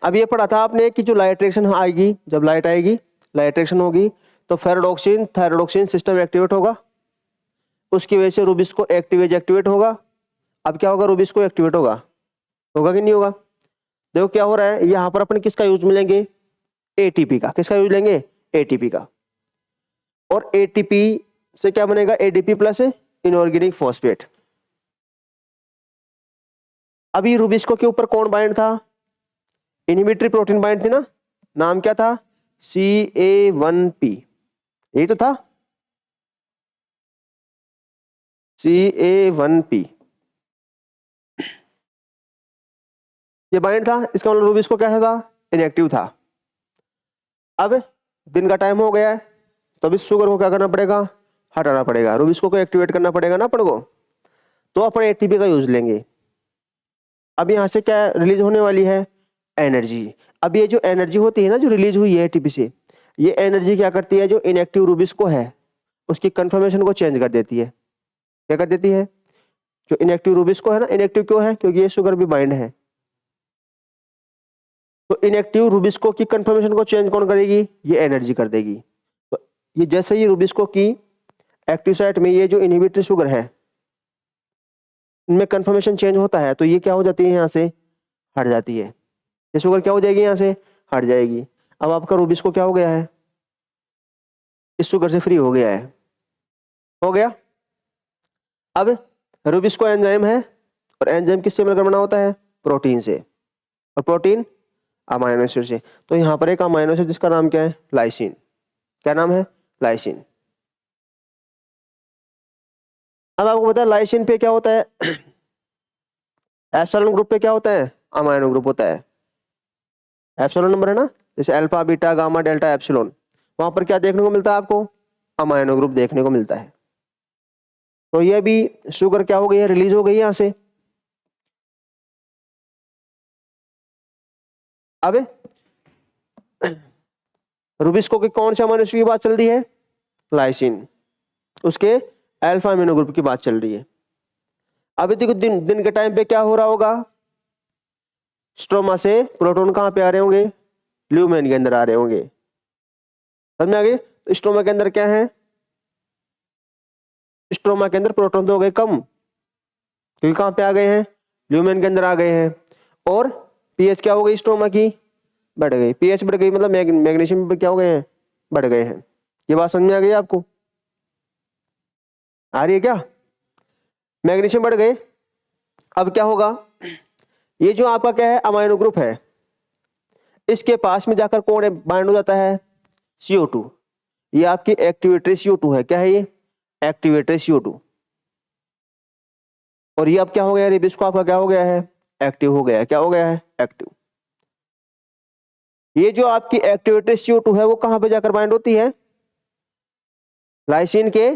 अब ये पढ़ा था आपने कि जो लाइट रिएक्शन आएगी, जब लाइट आएगी, लाइट रिएक्शन होगी, तो फेरोडॉक्सिन थायरोडॉक्सिन सिस्टम एक्टिवेट होगा, उसकी वजह से रूबिस्को एक्टिवेज एक्टिवेट होगा। अब क्या होगा? रूबिस्को एक्टिवेट होगा। होगा कि नहीं होगा? देखो क्या हो रहा है, यहां पर अपन किसका यूज मिलेंगे? एटीपी का। किसका यूज लेंगे? एटीपी का। और एटीपी से क्या बनेगा? ADP plus inorganic phosphate. अभी रूबिस्को के ऊपर कौन बाइंड था? इनहिबिटरी प्रोटीन बाइंड थी ना। नाम क्या था? Ca1P। यही तो था, Ca1P। ये बाइंड था, इसका मतलब रूबिस्को कैसा था? इनएक्टिव था। अब दिन का टाइम हो गया है, तो अभी शुगर को क्या करना पड़ेगा? हटाना पड़ेगा। रूबिस्को को एक्टिवेट करना पड़ेगा ना अपन को। तो अपन एटीपी का यूज लेंगे। अब यहां से क्या रिलीज होने वाली है? एनर्जी। अब ये जो एनर्जी होती है ना, जो रिलीज हुई है एटीपी से, ये एनर्जी क्या करती है? जो इनएक्टिव रूबिस्को है उसकी कंफर्मेशन को चेंज कर देती है। क्या कर देती है? जो इनएक्टिव रूबिस्को है ना, इनएक्टिव क्यों है? क्योंकि ये शुगर भी बाइंड है। तो इनएक्टिव रूबिस्को की कंफर्मेशन को चेंज कौन करेगी? ये एनर्जी कर देगी। तो ये जैसे ही रूबिस्को की एक्टिव साइट में ये जो इनहिबिटरी शुगर है, इनमें कंफर्मेशन चेंज होता है, तो ये क्या हो जाती है? यहाँ से हट जाती है। ये शुगर क्या हो जाएगी? यहाँ से हट जाएगी। अब आपका रूबिस्को क्या हो गया है? इस शुगर से फ्री हो गया है। हो गया। अब रूबिस्को एंजाइम है, और एंजाइम किससे मिलकर बना होता है? प्रोटीन से। और प्रोटीन अमाइनो एसिड से। तो यहाँ पर एक अमाइनो एसिड जिसका नाम क्या है? लाइसिन। क्या नाम है? लाइसिन। अब आपको पता है लाइसिन पे क्या होता है? एप्सिलॉन ग्रुप पे क्या होता है? अमाइनो ग्रुप होता है। एप्सिलॉन नंबर है ना, जैसे alpha beta gamma delta epsilon, वहां पर क्या देखने को मिलता है आपको? अमाइनो ग्रुप देखने को मिलता है। तो ये भी शुगर क्या हो गई है? रिलीज हो गई है यहां से। अब रूबिस्को के कौन से अमाइनो एसिड की बात चल रही है? लाइसिन। उसके अल्फा अमीनो ग्रुप की बात चल रही है। अभी देखो दिन के टाइम पे क्या हो रहा होगा? स्ट्रोमा से प्रोटॉन कहां पे आ रहे होंगे? ल्यूमेन के अंदर आ रहे होंगे। समझ में आ गई? तो स्ट्रोमा के अंदर क्या है? स्ट्रोमा के अंदर प्रोटॉन तो हो गए कम, क्योंकि कहां पे आ गए हैं? ल्यूमेन के अंदर आ गए हैं। और पीएच क्या हो गई? स्ट्रोमा की बढ़ गई। पीएच बढ़ गई मतलब मैग्नीशियम क्या हो गए हैं? बढ़ गए हैं। ये बात समझ में आ गई आपको? आ रही है क्या? मैग्नीशियम बढ़ गए। अब क्या होगा? ये जो आपका क्या है? अमाइनो ग्रुप है, इसके पास में जाकर कौन बाइंड हो जाता है? CO2। ये आपकी एक्टिवेटरी CO2 है। क्या है ये? Activatory CO2। और ये अब क्या हो गया? रिबिस्को आपका क्या हो गया है? एक्टिव हो गया है। क्या हो गया है? एक्टिव। ये जो आपकी एक्टिवेटरी CO2 है वो कहां पे जाकर बाइंड होती है? लाइसिन के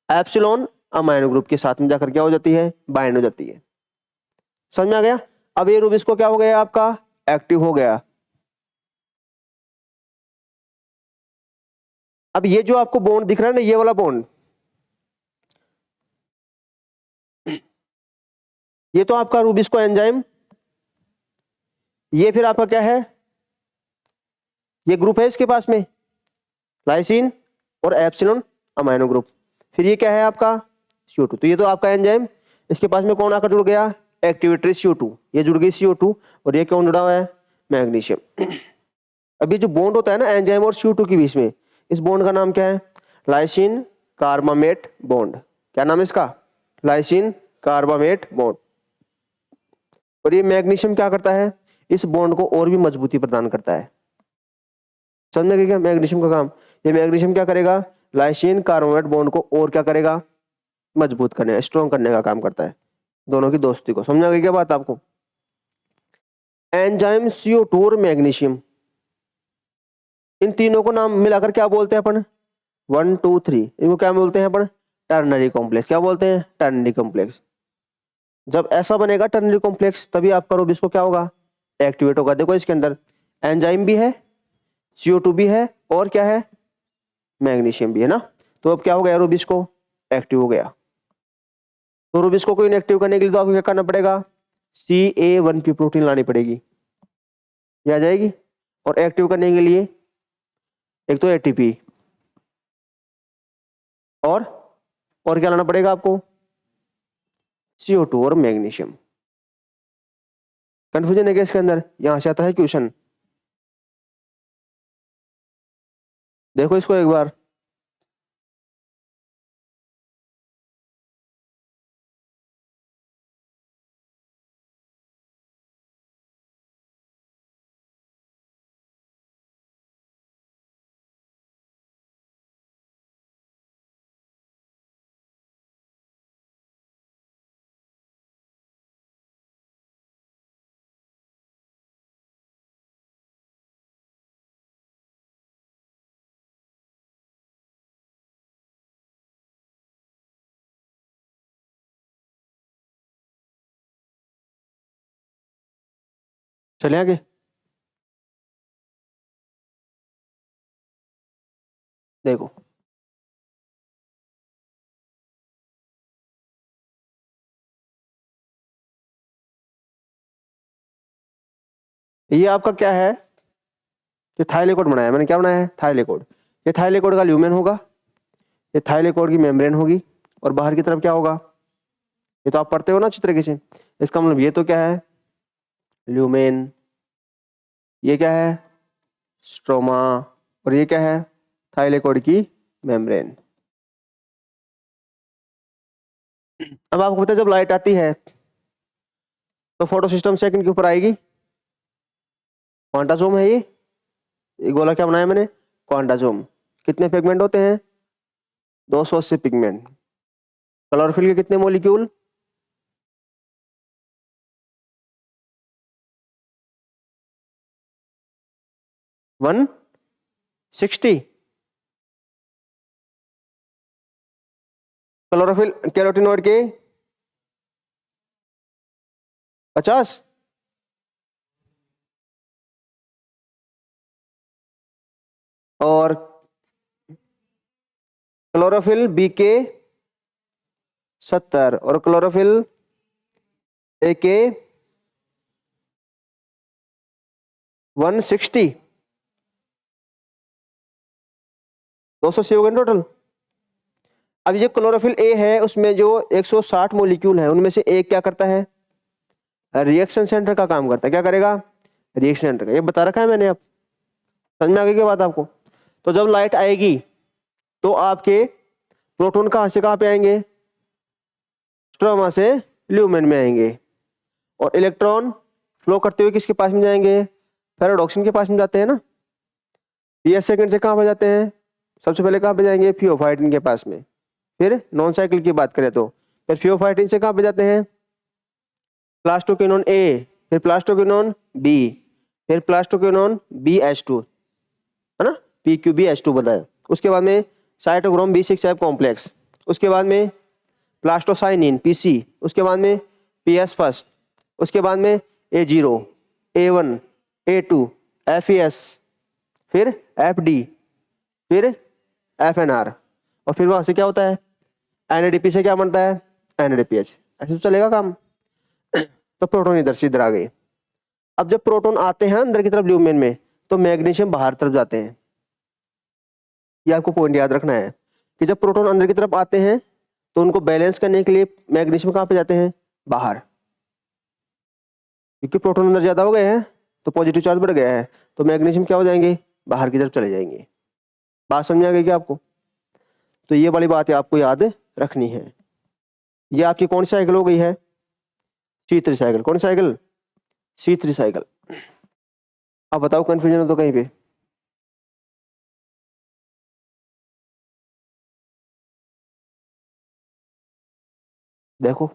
एप्सिलॉन अमाइनो ग्रुप के साथ में जाकर क्या हो जाती है? बाइंड हो जाती है। समझ में आ गया? अब ये रूबिस्को क्या हो गया आपका? एक्टिव हो गया। अब ये जो आपको बॉन्ड दिख रहा है ना, ये वाला बॉन्ड, ये तो आपका रूबिस्को एंजाइम, ये फिर आपका क्या है? ये ग्रुप है इसके पास में लाइसिन और एप्सिलॉन अमाइनो ग्रुप। फिर ये क्या है आपका CO2, तो ये तो आपका एंजाइम, इसके पास में कौन आकर जुड़ गया, एक्टिवेटर CO2, ये जुड़ गई CO2, और ये कौन जुड़ा हुआ है, मैग्नीशियम। अभी जो बॉन्ड होता है ना एंजाइम और CO2 के बीच में, इस बॉन्ड का नाम क्या है, लाइसिन कार्बामेट बॉन्ड। क्या नाम है इसका, लाइसिन कार्बामेट बॉन्ड। और ये मैग्नीशियम क्या करता है, इस बॉन्ड को और भी मजबूती प्रदान करता है। समझ गए क्या मैग्नीशियम का काम, ये मैग्नीशियम क्या करेगा, लाइसिन कार्बामेट बॉन्ड को और क्या करेगा, मजबूत करने, स्ट्रॉन्ग करने का काम करता है, दोनों की दोस्ती को। समझा गई क्या बात आपको। एंजाइम, CO2 और मैग्नीशियम, इन तीनों को नाम मिलाकर क्या बोलते हैं अपन, 1 2 3, इनको क्या बोलते हैं अपन, टर्नरी कॉम्प्लेक्स। क्या बोलते हैं, टर्नरी कॉम्प्लेक्स। जब ऐसा बनेगा टर्नरी कॉम्प्लेक्स, तभी आपका रूबिस्को क्या होगा, एक्टिवेट होगा। देखो इसके अंदर एंजाइम भी है, CO2 भी है, और क्या है, मैग्नीशियम भी है ना। तो अब क्या हो गया, रूबिस्को एक्टिव हो गया। तो रूबिस्को को इनएक्टिव करने के लिए तो आपको क्या करना पड़ेगा, CA1P प्रोटीन लानी पड़ेगी, ये आ जाएगी। और एक्टिव करने के लिए एक तो ATP, और क्या लाना पड़ेगा आपको, CO2 और मैग्नीशियम। कंफ्यूजन है क्या इसके अंदर, यहां से आता है क्वेश्चन, देखो इसको एक बार। चले आगे, देखो ये आपका क्या है, ये थाइलेकोड बनाया मैंने, क्या बनाया है, थाइलेकोड। ये थाइलेकोड का ल्यूमेन होगा, ये थाइलेकोड की मेम्ब्रेन होगी, और बाहर की तरफ क्या होगा, ये तो आप पढ़ते हो ना अच्छी तरीके से। इसका मतलब ये तो क्या है, ल्यूमेन, ये क्या है, स्ट्रोमा, और ये क्या है, थाइलेकोड की मेम्ब्रेन। अब आपको पता है जब लाइट आती है तो फोटो सिस्टम सेकंड के ऊपर आएगी, क्वांटासोम है ये गोला क्या बनाया मैंने, क्वांटासोम। कितने पिगमेंट होते हैं, 280 पिगमेंट। क्लोरोफिल के कितने मॉलिक्यूल, 160। क्लोरोफिल कैरोटीनॉइड के 50। और क्लोरोफिल बी के 70, और क्लोरोफिल ए के 160। 280 हो गए टोटल। अब ये क्लोरोफिल ए है, उसमें जो 160 मॉलिक्यूल है उनमें से एक क्या करता है, रिएक्शन सेंटर का काम करता है। क्या करेगा, रिएक्शन सेंटर का, ये बता रखा है मैंने। अब समझ में आ गई क्या बात आपको। तो जब लाइट आएगी तो आपके प्रोटॉन कहां से कहां पे आएंगे, स्ट्रोमा से ल्यूमेन में आएंगे, और इलेक्ट्रॉन फ्लो करते हुए किसके पास में जाएंगे, पैराडॉक्सिन के पास में जाते हैं ना। पीएस सेकंड से कहां पे जाते हैं, सबसे पहले कहां पे जाएंगे, थियोफाइटिन के पास में। फिर नॉन साइकिल की बात करें तो फिर थियोफाइटिन से कहां पे जाते हैं, प्लास्टोक्विनोन ए, फिर प्लास्टोक्विनोन बी, फिर प्लास्टोक्विनोन BH2, है ना, PQBH2 बताया। उसके बाद में साइटोक्रोम B6F कॉम्प्लेक्स, उसके बाद में प्लास्टोसाइनिन PC, उसके बाद में PS फर्स्ट, उसके बाद में A0, A1, A2, FES, फिर FD, फिर FNR, और फिर वहां से क्या होता है, NADP से क्या बनता है, NADPH। ऐसे तो चलेगा काम। तो प्रोटॉन इधर से इधर आ गए। अब जब प्रोटॉन आते हैं अंदर की तरफ ल्यूमेन में, तो मैग्नीशियम बाहर तरफ जाते हैं। ये आपको पॉइंट याद रखना है। कि जब प्रोटॉन अंदर की तरफ आते हैं तो उनको बैलेंस करने के लिए मैग्नीशियम कहाँ पे जाते हैं, बाहर, क्योंकि प्रोटॉन अंदर ज्यादा हो गए हैं तो पॉजिटिव चार्ज बढ़ गया है, तो मैग्नीशियम क्या हो जाएंगे, बाहर की तरफ चले जाएंगे। बात समझ आ गई क्या आपको? तो ये वाली बात है आपको याद रखनी है। ये आपकी कौन सी साइकिल हो गई है, C3 साइकिल। कौन सी साइकिल, C3 साइकिल। अब बताओ कंफ्यूजन हो तो कहीं पे? देखो